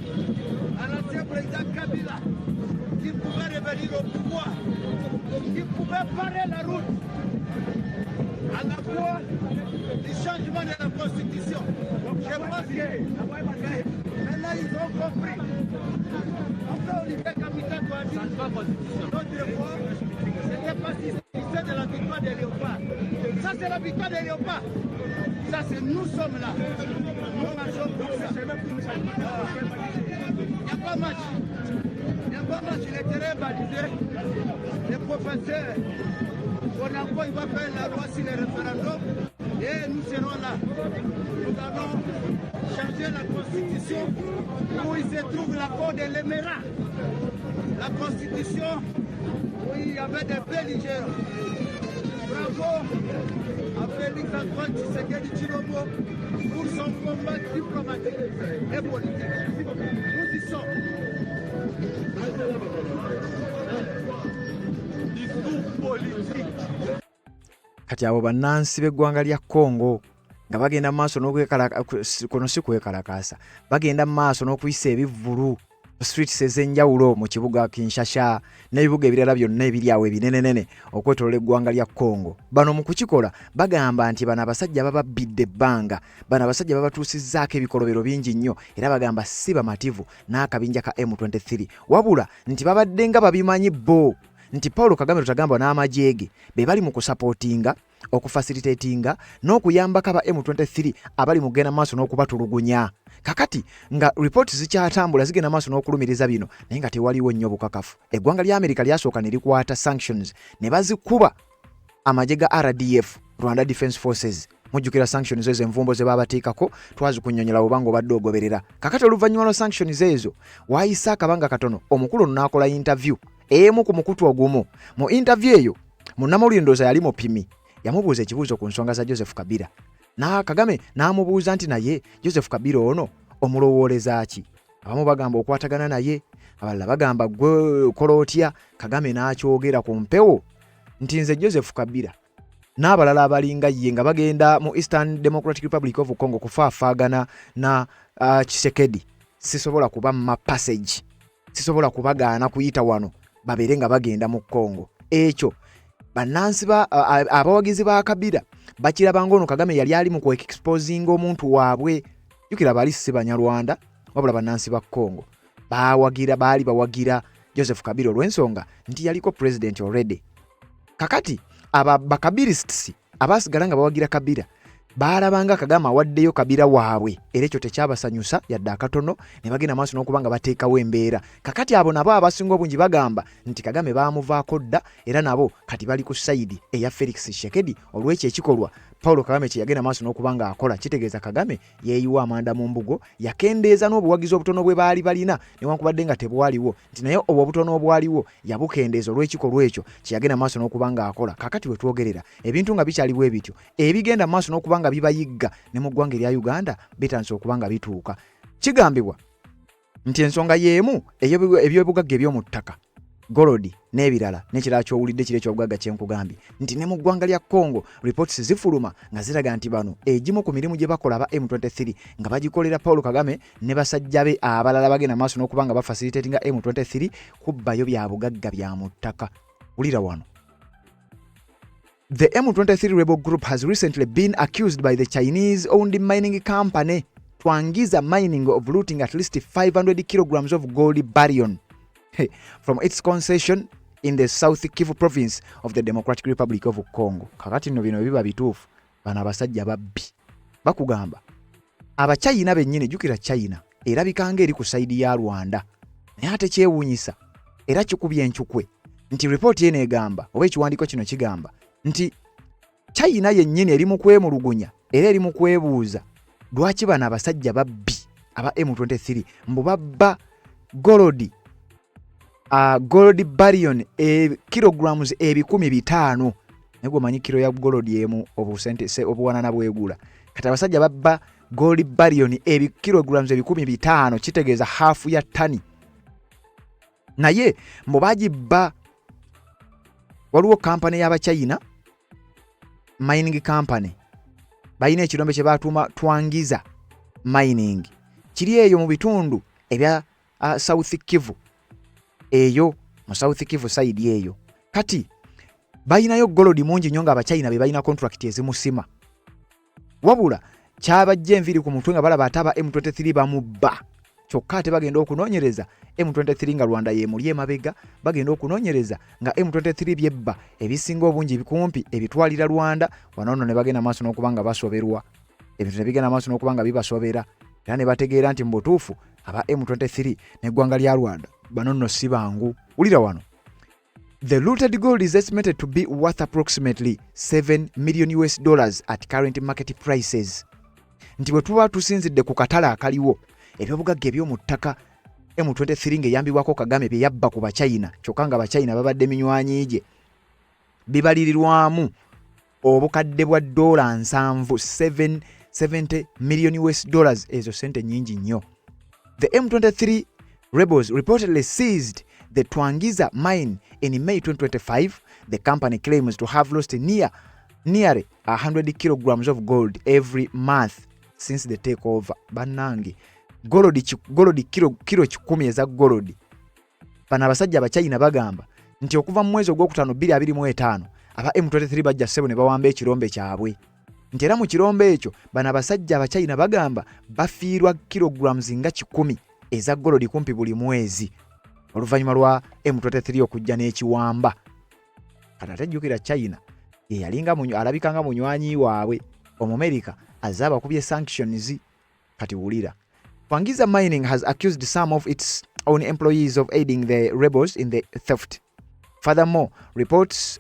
à l'ancien président Kabila, qui pouvait revenir au pouvoir, qui pouvait barrer la route à la fois du changement de la Constitution. Donc je pense que maintenant ils ont compris. Enfin, Olivier Kamita doit dire notre fois, c'était pas si c'est de la victoire des léopards. Ça c'est la victoire des léopards. Ça c'est nous sommes là. Nous marchons pour ça. Il n'y a pas match. Il n'y a pas match. Les terrains balisés. Les professeurs, Bonango, il va faire la loi sur les référendums. Et nous serons là. Nous allons changer la constitution où il se trouve l'accord de l'Émirat. La constitution où il y avait des belligérants. Bravo à Félix Antoine Tshisekedi Tshilombo pour son combat diplomatique et politique. Nous y sommes. Discours politique. Kati abo bannansi b'eggwanga lya Congo nga bagenda maaso n'okwekalakaasa, bagenda maaso n'okuyisa ebivvulu streets ez'enjawulo mu kibuga Kinshasa n'ebibuga ebirala byonna ebiri awo ebinenenene okwetolola eggwanga lya Congo. Bano mu kukikola bagamba nti bano abasajja bababbidde ebbanga, bano abasajja babatuusizzaako ebikolobero bingi nnyo era bagamba si bamativu n'akabinja ka M23 wabula nti babadde nga babimanyi bo nti Paul Kagame tutagamba n'amajeege be bali mu kusapootinga okufacilitatinga n'okuyambako aba M23 abali mu kugenda maaso n'okubatulugunya. Kakati nga report zikyatambula zigenda maaso n'okulumiriza bino naye nga tewaliwo nnyo bukakafu. Eggwanga lya Amerika lyasooka ne likwata sanctions ne bazikuba amagye ga RDF, Rwanda Defense Forces, mujjukira sanctions ezo envumbo ze babateekako twazikunnyonnyola obanga obadde ogoberera. Kakati oluvannyuma lwa sanctions ezo waayise akabanga katono omukulu ono n'akola interview emu ku mukutu ogumu. Mu interview eyo munnamawulire ndowooza yali mupimi yamubuuza ekibuuzo ku nsonga za Joseph Kabila. Kagame n'amubuuza nti naye Joseph Kabila ono omulowooleza ki? Abamu bagamba okwatagana naye, abalala bagamba gwe okola otya. Kagame n'akyogera ku mpewo nti nze Joseph Kabila n'abalala abalinga ye nga bagenda mu Eastern Democratic Republic of Congo kufaafaagana na Tshisekedi, sisobola kuba ma passage, sisobola kubagaana kuyita wano babeere nga bagenda mu Congo. Ekyo bannansi abawagizi ba Kabila bakirabanga ono Kagame yali ali mu ku-exposing omuntu waabwe. Jukira bali si Banyarwanda wabula bannansi ba Congo baali bawagira Joseph Kabila olw'ensonga nti yaliko president already. Kakati bakabilists abasigala nga bawagira Kabila baalabanga Kagame awaddeyo Kabila waabwe, era ekyo tekyabasanyusa yadde akatono, ne bagenda maaso n'okuba nga bateekawo embeera. Kakati abo nabo abasinga obungi bagamba nti Kagame baamuvaako dda, era nabo kati bali ku sayidi eya Felix Tshisekedi olw'ekyo ekikolwa Paul Kagame kye yagenda maaso n'okuba nga akola. Kitegeeza Kagame yeeyiwa amanda mu mbugo, yakendeeza n'obuwagizi obutono bwe baali balina newankubadde nga tebwaliwo, nti naye obwo obutono obwaliwo yabukendeeza olw'ekikolwa ekyo kye yagenda maaso n'okuba nga akola. Kakati we twogerera ebintu nga bikyali bwe bityo, ebigenda maaso n'okuba nga bibayigga ne mu ggwanga erya Uganda bitandise okuba nga bituuka. Kigambibwa nti ensonga y'emu eby'obugagga eby'omu ttaka, golodi n'ebirala n'ekirala ky'owulidde kiri eky'obugagga kye nkugambye nti ne mu ggwanga lya Congo reports zifuluma nga ziraga nti bano egimu ku mirimu gye bakola aba M23 nga bagikolera Paul Kagame ne basajja be abalala bagenda maaso n'okuba nga bafacilitatinga M23 kubbayo bya bugagga bya mu ttaka. Wulira wano. The M23 rebel group has recently been accused by the Chinese-owned mining company Twangiza Mining of looting at least 500 kilograms of gold bullion from its concession in the South Kivu province of the Democratic Republic of Congo. Kakati nno bino biba bituufu, bano abasajja babbi bakugamba abachina bennyini. Jukira China erabikanga eri ku sayidi ya Rwanda, naye ate kyewuunyisa era kikubye enkyukwe nti ripooti eno egamba oba ekiwandiiko kino kigamba nti China yennyini eri mu kwemulugunya era eri mu kwebuuza lwaki bano abasajja babbi aba M23 mbu babba gold bullion kilograms 500. Nego manyi kilo ya gold emu obusente obuwanana bwegula. Kati abasajja babba gold bullion kilograms 500, kitegeeza half ya tani. Naye mbu bagibba, waliwo kampani y'Abachina, mining company, balina ekirombe kye baatuuma Twangiza Mining, kiri eyo mu bitundu ebya South Kivu, eyo mu South Kivu side eyo. Kati balinayo golodi mungi nnyo nga Abachina be balina contract ezimusima, wabula kyabajja enviri ku mutwe nga balaba ataba M23 bamubba. Kyokka ate bagenda okunoonyereza M23 nga Rwanda yemuli emabega, bagenda okunoonyereza nga M23 byebba ebisinga obungi bikumpi ebitwalira Rwanda, wanono ne bagenda maaso n'okuba nga basoberwa, ebintu ne bigenda maaso n'okuba nga bibasobera, era ne bategeera nti mu butuufu aba M23 n'eggwanga lya Rwanda banono si bangu. Wulira wano. The looted gold is estimated to be worth approximately $7 million at current market prices. Nti bwe tuba tusinzidde ku katala akaliwo ebyobugagga eby'omu ttaka M23 ng'eyambibwako Kagame bye yabba ku Bachina, kyokka nga Bachina babadde minywanyi gye, bibalirirwamu obukadde bwa $70 million. Ezo sente nyingi nnyo. The M23 rebels reportedly seized the Twangiza mine in May 2025. The company claims to have lost nearly 100 kilograms of gold every month since the takeover. Banangi golodi kilo 10 eza golodi. Bana abasajja Abachina bagamba nti okuva mu mwezi ogwokutaano 2025 aba M23 bajja ssebo ne bawamba ekirombe kyabwe. Nti era mu kirombe ekyo bana abasajja Abachina bagamba bafiirwa kilograms nga 10 eza golodi kumpi buli mwezi, oluvannyuma lwa M23 okujja n'ekiwamba. Kati ate jjukira China ye yalinga alabikanga munywanyi waabwe Omumerika azze abakubye sanctions. Kati wulira. Twangiza Mining has accused some of its own employees of aiding the rebels in the theft. Furthermore, reports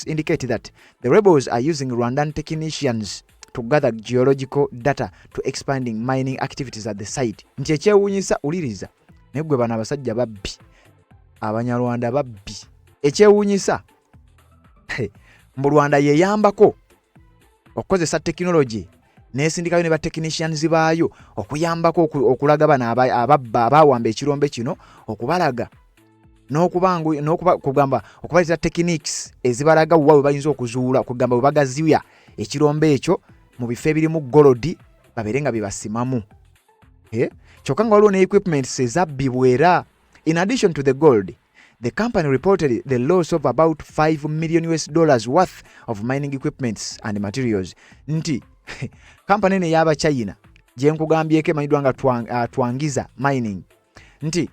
indicate that the rebels are using Rwandan technicians to gather geological data to expanding mining activities at the site. Nti ekyewuunyisa uliriza naye gwe bano abasajja babbi, Abanyarwanda babbi. Ekyewuunyisa mu Rwanda yeyambako okukozesa technology n'esindikayo ne ba technicians baayo okuyambako okulaga bano ababba abawamba ekirombe kino, okubalaga kugamba okubaleta techniques ezibalaga wawe bayinza okuzuula, kugamba bagaziya ekirombe ekyo mu bifo ebirimu golodi babere nga bibasimamu. Kyokka nga waliwo ne equipments ezabbibwera. In addition to the gold, the company reported the loss of about $5 million worth of mining equipments and materials. Nti company ne yaba China gye nkugambyeko emanyiddwa nga Twangiza mining, nti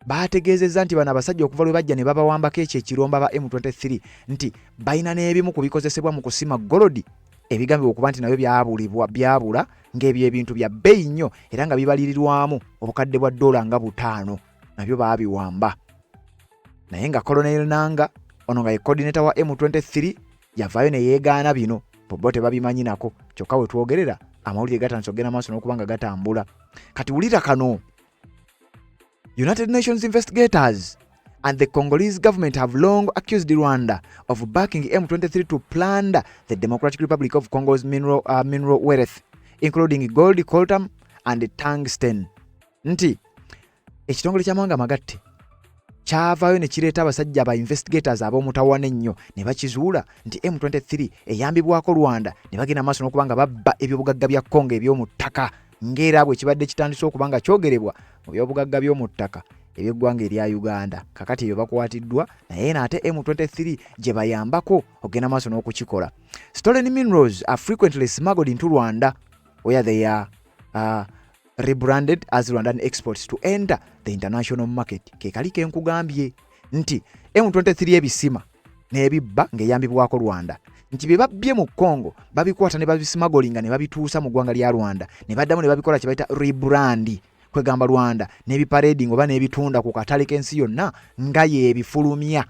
bategeezezza nti bano abasajja okuva lwe bajja ne babawambako ekyo ekiromba ba M23 nti balina n'ebimu ku bikozesebwa mu kusima golodi ebigambibwa okuba nti nabyo byabula ng'ebyo ebintu bya bbeeyi nnyo era nga bibalirirwamu obukadde bwa $5 nabyo baabiwamba. Naye nga Colonel Nanga ono nga ye coordinator wa M23 yavaayo ne yeegaana bino bo tebabimanyi nako. Kyokka we twogerera amawulire gatandise okugenda maaso n'okuba nga gatambula. Kati wulira kano. United Nations investigators and the Congolese government have long accused Rwanda of backing M23 to plunder the Democratic Republic of Congo's mineral wealth, including gold, coltan and tungsten. Nti ekitongole ky'amawanga amagatte kyavaayo ne kireeta abasajja ba investigators ab'omutawaana ennyo ne bakizuula nti M23 eyambibwako Rwanda ne bagenda maaso n'okuba nga babba ebyobugagga bya Congo eby'omu ttaka ng'era bwe kibadde kitandise okuba nga kyogerebwa mu byobugagga by'omu ttaka eby'eggwanga erya Uganda. Kakati ebyo bakwatiddwa naye n'ate M23 gye bayambako okugenda maaso n'okukikola. Stolen minerals are frequently smuggled into Rwanda where they are rebranded as Rwandan exports to enter the international market. Kekali ke nkugambye nti M23 ebisima n'ebibba ng'eyambibwako Rwanda nti bye babbye mu Congo babikwata ne babismagolinga ne babituusa mu ggwanga lya Rwanda ne baddamu ne babikola kye bayita rebrandi, kwegamba Rwanda n'ebiparading oba n'ebitunda ku katale k'ensi yonna nga yeebifulumya.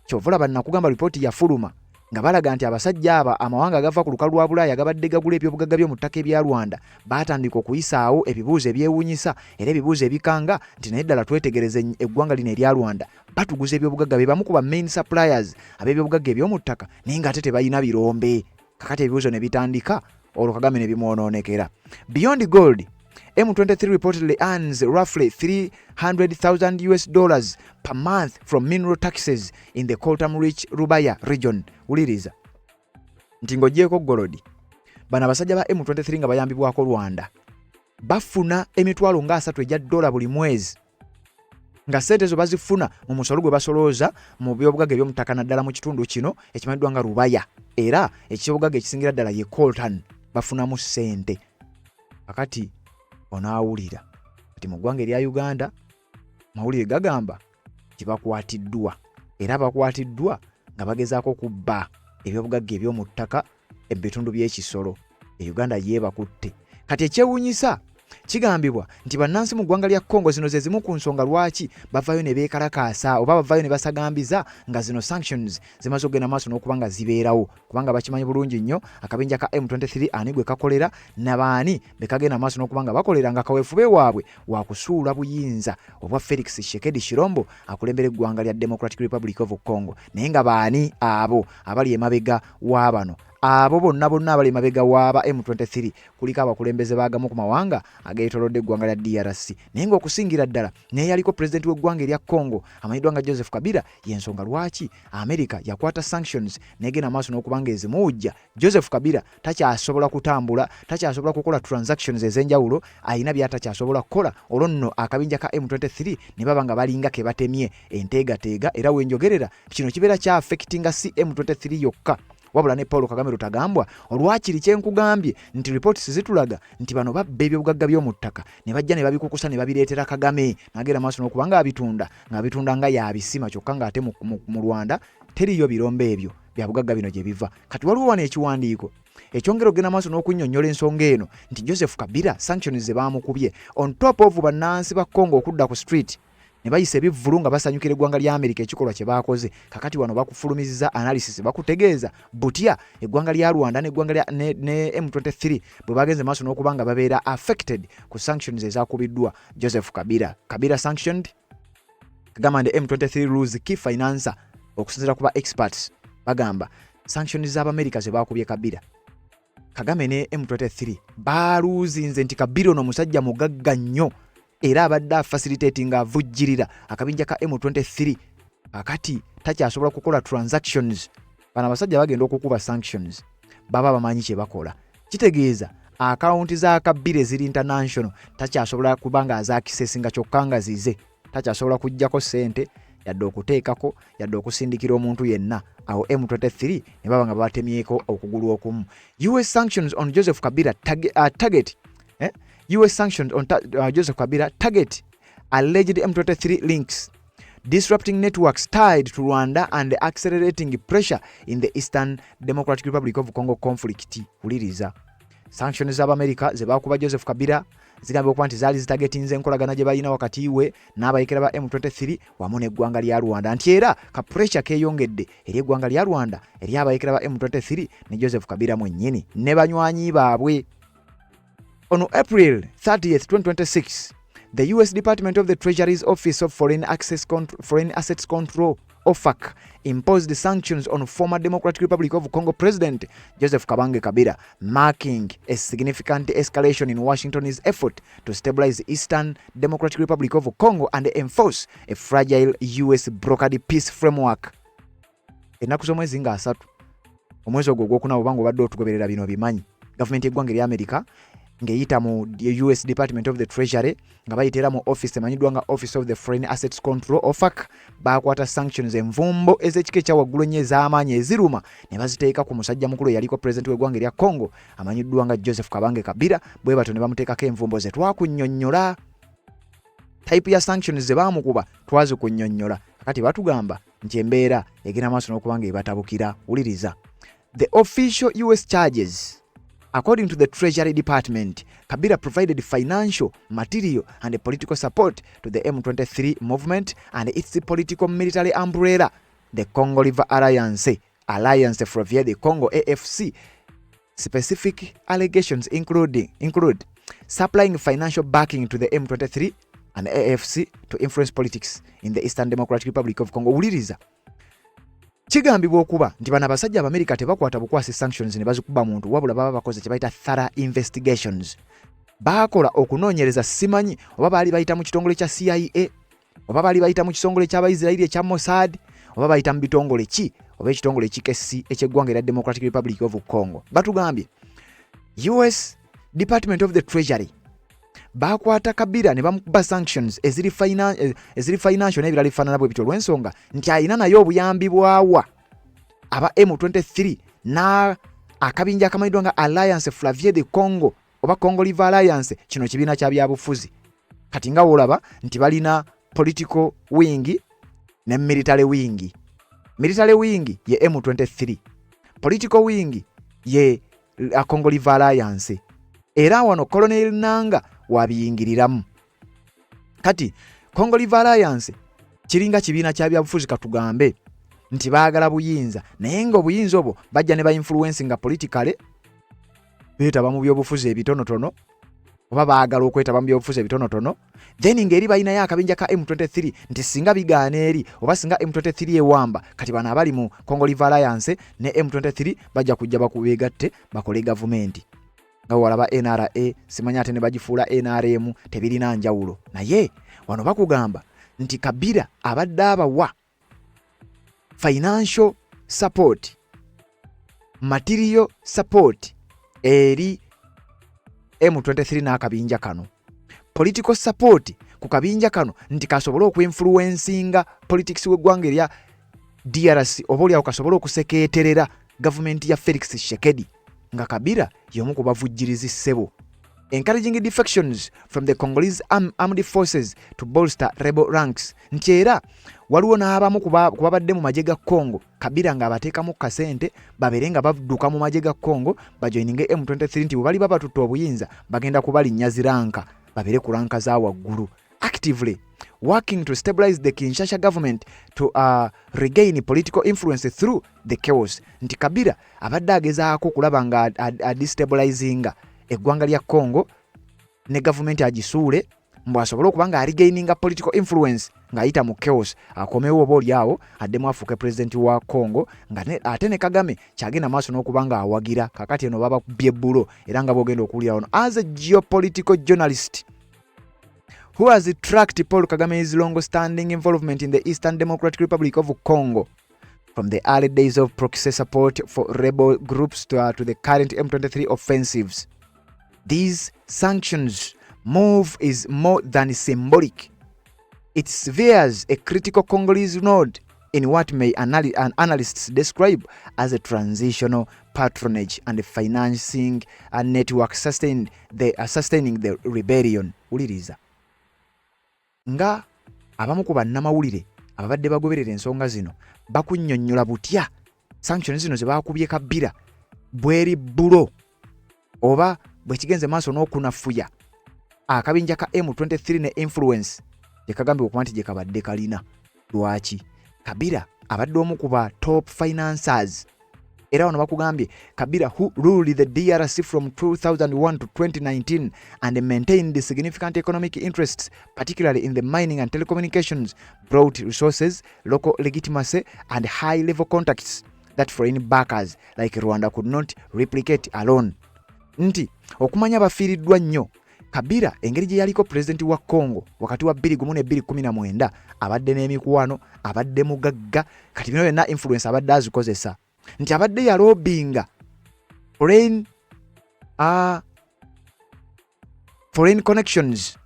Kyovula bannakugamba ripooti yafuluma nga balaga nti abasajja aba amawanga agava ku lukalu lwa Bulaaya gabadde gagula ebyobugagga by'omu ttaka ebya Rwanda baatandika okuyisaawo ebibuuzo ebyewuunyisa era ebibuuzo ebikanga nti naye ddala twetegereze eggwanga lino erya Rwanda batuguza ebyobugagga be bamu ku ba main suppliers ab'ebyobugagga eby'omu ttaka naye nga ate tebalina birombe. Kakati ebibuuzo ne bitandika olwo Kagame ne bimwonoonekera. Beyond gold, M23 reportedly earns roughly $300,000 per month from mineral taxes in the coltan-rich Rubaya region. Uliriza nti ng'ogyeko golodi bano abasajja ba M23 nga bayambibwako Rwanda bafuna emitwalo nga 3 egya $3 buli mwezi, nga ssente zo bazifuna mu musolo gwe basolooza mu byobugagga eby'omutaka naddala mu kitundu kino ekimanyiddwa nga Rubaya, era ekyobugagga ekisingira ddala ye coltan bafunamu ssente. Kakati onaawulira kati mu ggwanga erya Uganda mawulire gagamba tibakwatiddwa, era bakwatiddwa nga bagezaako kubba ebyobugagga eby'omu ttaka ebitundu by'ekisolo. Uganda yeebakutte. Kati ekyewuunyisa kigambibwa nti bannansi mu ggwanga lya Congo zino ze zimu ku nsonga lwaki bavaayo ne beekalakaasa oba bavaayo ne basagambiza nga zino sanctions zimaze okugenda maaso n'okuba nga zibeerawo, kubanga bakimanyi bulungi nnyo akabinja ka M23 ani gwe kakolera nabaani be kagenda maaso n'okuba nga bakolera nga kaweefube waabwe wa kusuula buyinza obwa Felix Tshisekedi Tshilombo akulembera eggwanga lya Democratic Republic of Congo. Naye nga baani abo abali emabega w'abano? Abo bonna abali mabega waba M23 kuliko abakulembeze baagamu ku mawanga ageetolodde eggwanga lya DRC. Naye ng'okusingira ddala naye yaliko pulezidenti w'eggwanga erya Congo amanyiddwa nga Joseph Kabila, y'ensonga lwaki America yakwata sanctions n'egenda maaso n'okubanga ezimuwujja. Joseph Kabila takyasobola kutambula, takyasobola kukola transactions ez'enjawulo, ayina by'atakyasobola kukola. Olwo nno akabinja ka M23 ne baba nga balinga ke batemye enteegateega, era wenjogerera kino kibeera kya affectinga si M23 yokka wabula ne Paul Kagame Rutagambwa. Olwakiri kyenkugambye nti reports zitulaga nti bano babba ebyobugagga by'omu ttaka ne bajja ne babikukusa ne babireetera Kagame n'agenda maaso n'okuba nga abitunda nga yabisima, kyokka ng'ate mu Rwanda teriyo birombe ebyo bya bugagga bino gye biva. Kati waliwo wano ekiwandiiko ekyongera okugenda maaso n'okunnyonnyola ensonga eno nti Joseph Kabila sanctions ze baamukubye on top of bannansi ba Congo okudda ku street ne bayisa ebivvulu nga basanyukira eggwanga lya Amerika ekikolwa kye baakoze. Kakati wano bakufulumiziza analysis bakutegeeza butya eggwanga lya Rwanda n'eggwanga lya ne M23 bwe bagenze maaso n'okuba nga babeera affected ku sanctions ezakubiddwa Joseph Kabila. Kabila sanctioned, kagamba nti M23 lose key financer. Okusinziira ku ba experts bagamba sanctions z'Amerika ze baakubye Kabila, Kagame ne M23 baaluuzinze nti Kabila ono musajja mugagga nnyo era abadde facilitating avujjirira akabinja ka M23 akati takyasobola kukola transactions. Bano abasajja bagenda okukuba sanctions baba bamanyi kye bakola. Kitegeeza akaunti za Kabila ziri international takyasobola kubanga azaakisesinga kyokka nga zize, takyasobola kujjako sente yadde okuteekako yadde okusindikira omuntu yenna. Awo M23 ne baba nga batemyeko okugulu okumu. US sanctions on Joseph Kabila US sanctions on Joseph Kabila target alleged M23 links, disrupting networks tied to Rwanda and accelerating pressure in the Eastern Democratic Republic of Congo conflict. Uliriza sanctions z'Amerika ze bakuba Joseph Kabila zigambye okuba nti zaali zitagetinze enkolagana gye balina wakati we n'abayikira ba M23 wamu n'eggwanga lya Rwanda, nti era ka pressure keeyongedde eri eggwanga lya Rwanda eri abayikira ba M23 ne Joseph Kabila mwennyini ne banywanyi baabwe. On April 30th, 2026, the U.S. Department of the Treasury's Office of Foreign Assets Control, OFAC, imposed sanctions on former Democratic Republic of Congo President Joseph Kabila, marking a significant escalation in Washington's effort to stabilize the Eastern Democratic Republic of Congo and enforce a fragile U.S. brokered peace framework. Ennaku z'omwezi nga 3 omwezi ogwo gwokuna obanga obadde otugoberera bino bimanyi gavumenti y'eggwanga lya Amerika ngeyita mu US Department of the Treasury nga bayitera mu office emanyiddwa nga Office of the Foreign Assets Control OFAC bakwata sanctions envumbo ez'ekika ekya waggulu nnyo ez'amaanyi eziruma ne baziteeka ku musajja mukulu eyaliko president w'eggwanga erya Congo amanyiddwa nga Joseph Kabila, bwe bato ne bamuteekako envumbo ze twakunnyonnyola. Type ya sanctions ze baamukuba twazikunnyonnyola. Kati batugamba nti embeera egenda maaso n'okuba nga ebatabukira. Uliriza. The official US charges, according to the Treasury Department, Kabila provided financial, material, and political support to the M23 movement and its political military umbrella, the Congo River Alliance Fleuve du Congo AFC. Specific allegations include supplying financial backing to the M23 and AFC to influence politics in the Eastern Democratic Republic of Congo. Uliriza. Kigambibwa okuba nti bano abasajja Abamerika tebakwata bukwasi sanctions ne bazikuba muntu wabula baba bakoze kye bayita thorough investigations. Baakola okunoonyereza simanyi oba baali bayita mu kitongole kya CIA oba baali bayita mu kitongole ky'Abayisirayiri ekya Mossad oba bayita mu bitongole ki oba ekitongole ekikessi eky'eggwanga erya Democratic Republic of Congo. Batugambye US Department of the Treasury bakwata Kabila ne bamukuba sanctions eziri financial n'ebirala bifaanana bwe bityo olw'ensonga nti alina naye obuyambi bwawa aba M23 na akabinja akamanyiddwa nga Alliance Fleuve du Congo oba Congo River Alliance. Kino kibiina kya byabufuzi kati nga wolaba nti balina political wing ne military wing. Military wing ye M23, political wing ye Congo River Alliance. Era wano Colonel Nanga wabiyingiriramu. Kati Congo River Alliance kiringa kibiina kya byabufuzi katugambe nti baagala buyinza naye nga obuyinza obwo bajja ne ba influence nga politically beetaba mu byobufuzi ebitonotono oba baagala okwetaba mu byobufuzi ebitonotono then ngeri balina ya akabinja ka M23 nti singa bigaana eri oba singa M23 ewamba kati bana abali mu Congo River Alliance ne M23 bajja kujja bakubeegatte bakole gavumenti nga walaba NRA simanya ate ne bagifuula NRM tebirina njawulo. Naye wano bakugamba nti Kabila abadde abawa financial support, material support eri M23 n'akabinja kano, political support ku kabinja kano nti kasobole okwenfluencinga politics w'eggwanga erya DRC oba olyawo kasobole okusekeeterera gavumenti ya Felix Tshisekedi nga Kabila y'omu ku bavujjirizi ssebo. Encouraging defections from the Congolese armed forces to bolster rebel ranks. Nti era waliwo n'abamu ku babadde mu magye ga Congo Kabila ng'abateekamu kasente babeere nga badduka mu magye ga Congo bajoininge M23 nti bwe bali babatutte obuyinza bagenda kubalinnya ziranka babeere ku ranka za waggulu. actively working to stabilize the Kinshasa government to regain political influence through the chaos. Nti Kabila abadde agezaako kulaba nga destabilizinga eggwanga lya Congo ne government agisuule mbu asobole okuba nga regaininga political influence ng'ayita mu chaos akomewo oba oliawo addemu afuuke president wa Congo nga ate ne Kagame kyagenda maaso n'okuba nga awagira kakati eno baba byebbulo era nga bwogenda okuwulira ono. As a geopolitical journalist who has tracked Paul Kagame's long-standing involvement in the Eastern Democratic Republic of Congo from the early days of proxy support for rebel groups to the current M23 offensives, these sanctions move is more than symbolic. It severes a critical Congolese node in what may analysts describe as a transitional patronage and financing a network sustaining the rebellion. Uliriza. Nga abamu ku bannamawulire ababadde bagoberera ensonga zino bakunnyonnyola butya sanctions zino ze baakubye Kabila bweri bulo oba bwe kigenze maaso n'okunafuya akabinja ka M23 ne influence yekagambye okuba nti gye kabadde kalina. Lwaki? Kabila abadde omu ku ba top financiers era wano bakugambye Kabila who ruled the DRC from 2001 to 2019 and maintained significant economic interests particularly in the mining and telecommunications, brought resources, local legitimacy and high-level contacts that foreign backers like Rwanda could not replicate alone. Nti okumanya bafiiriddwa nnyo Kabila engeri gye yaliko president wa Congo wakati wa 2010 ne 2019 abadde n'emikwano abadde mugagga kati bino byonna influence abadde azikozesa nti abadde ya lobbyinga foreign connections.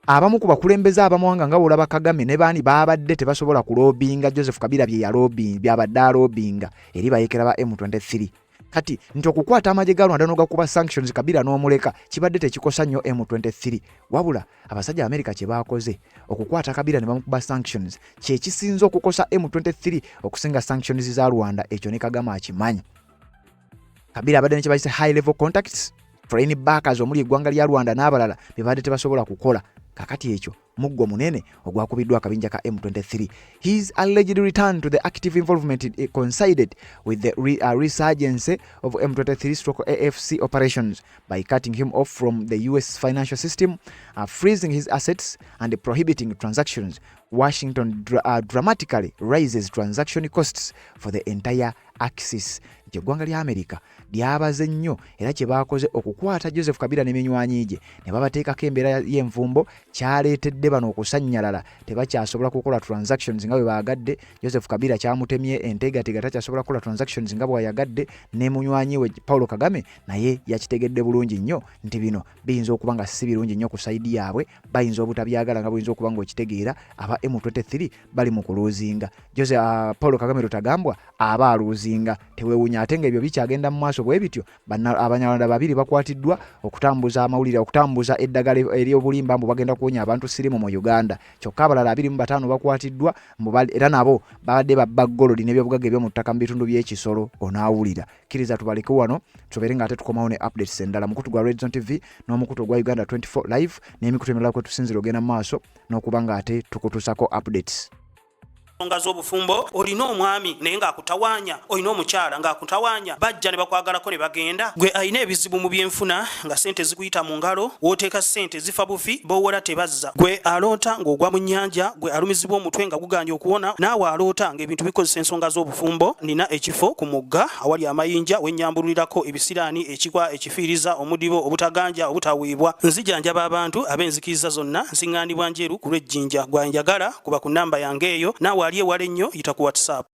Abamu ku bakulembeze abamawanga nga olaba Kagame ne baani babadde tebasobola kulobbyinga Joseph Kabila bye yalobbyinga byabadde alobbyinga eri bayekera ba M23. Kati nti okukwata amagye ga Rwanda n'ogakuba sanctions Kabila n'omuleka kibadde tekikosa nnyo M23 wabula abasajja America kye baakoze okukwata Kabila ne bamukuba sanctions kye kisinza okukosa M23 okusinga sanctions za Rwanda. Ekyo ne Kagame akimanyi. Kabila abadde ne kye bayise high level contacts foreign backers omuli eggwanga lya Rwanda n'abalala bye badde tebasobola kukola. Kakati ekyo muggo munene ogwakubiddwa akabinja ka M23. His alleged return to the active involvement coincided with the resurgence of M23/AFC operations by cutting him off from the US financial system, freezing his assets and prohibiting transactions. Washington dramatically raises transaction costs for the entire axis. Eggwanga lya America lyabaze nnyo era kye baakoze okukwata Joseph Kabila n'eminywanyi gye ne babateekako embeera y'envumbo kyaleetedde bano okusannyalala tebakyasobola kukola transactions nga bwe baagadde. Joseph Kabila kyamutemye enteegatega takyasobola kukola transactions nga bwe yagadde ne munywanyi we Paul Kagame naye yakitegedde bulungi nnyo nti bino biyinza okuba nga si birungi nnyo ku saidi yaabwe bayinza obutabyagala nga buyinza okuba nga okitegeera aba M23 bali mu kuluuzinga. Paul Kagame Rutagambwa aba aluuzinga teweewunya ate nga ebyo bikyagenda mu maaso bwe bityo Abanyarwanda babiri bakwatiddwa okutambuza amawulire okutambuza eddagala ery'obulimba mbu bagenda kuwonya abantu sirimu mu Uganda. Kyokka abalala 25 bakwatiddwa era nabo babadde babba golodi n'ebyobugagga eby'omu ttaka mu bitundu by'ekisolo. Onaawulira kkiriza tubaleke wano tubeere nga ate tukomawo ne updates endala mukutu gwa Red Zone TV n'omukutu gwa Uganda 24 live n'emikutu emirala kwe tusinzira ogenda mu maaso n'okuba nga ate tukutusako updates. Ensonga z'obufumbo olina omwami naye ng'akutawaanya olina omukyala ng'akutawaanya bajja ne bakwagalako ne bagenda gwe alina ebizibu mu byenfuna nga sente zikuyita mu ngalo wooteeka sente zifa bufi b'owola tebazza gwe aloota ng'ogwa mu nnyanja gwe alumizibwa omutwe nga guganja okuwona naawe aloota ng'ebintu bikozesa ensonga z'obufumbo. Nina ekifo ku mugga awali amayinja wennyambululirako ebisiraani ekigwa ekifiiriza omudibo obutaganja obutaweebwa nzijanjaba abantu ab'enzikiriza zonna nsiŋŋaanibwa njeru ku lw'ejjinja gwanjagala kuba ku nnamba yange eyo naawe ali ewala ennyo yita ku WhatsApp.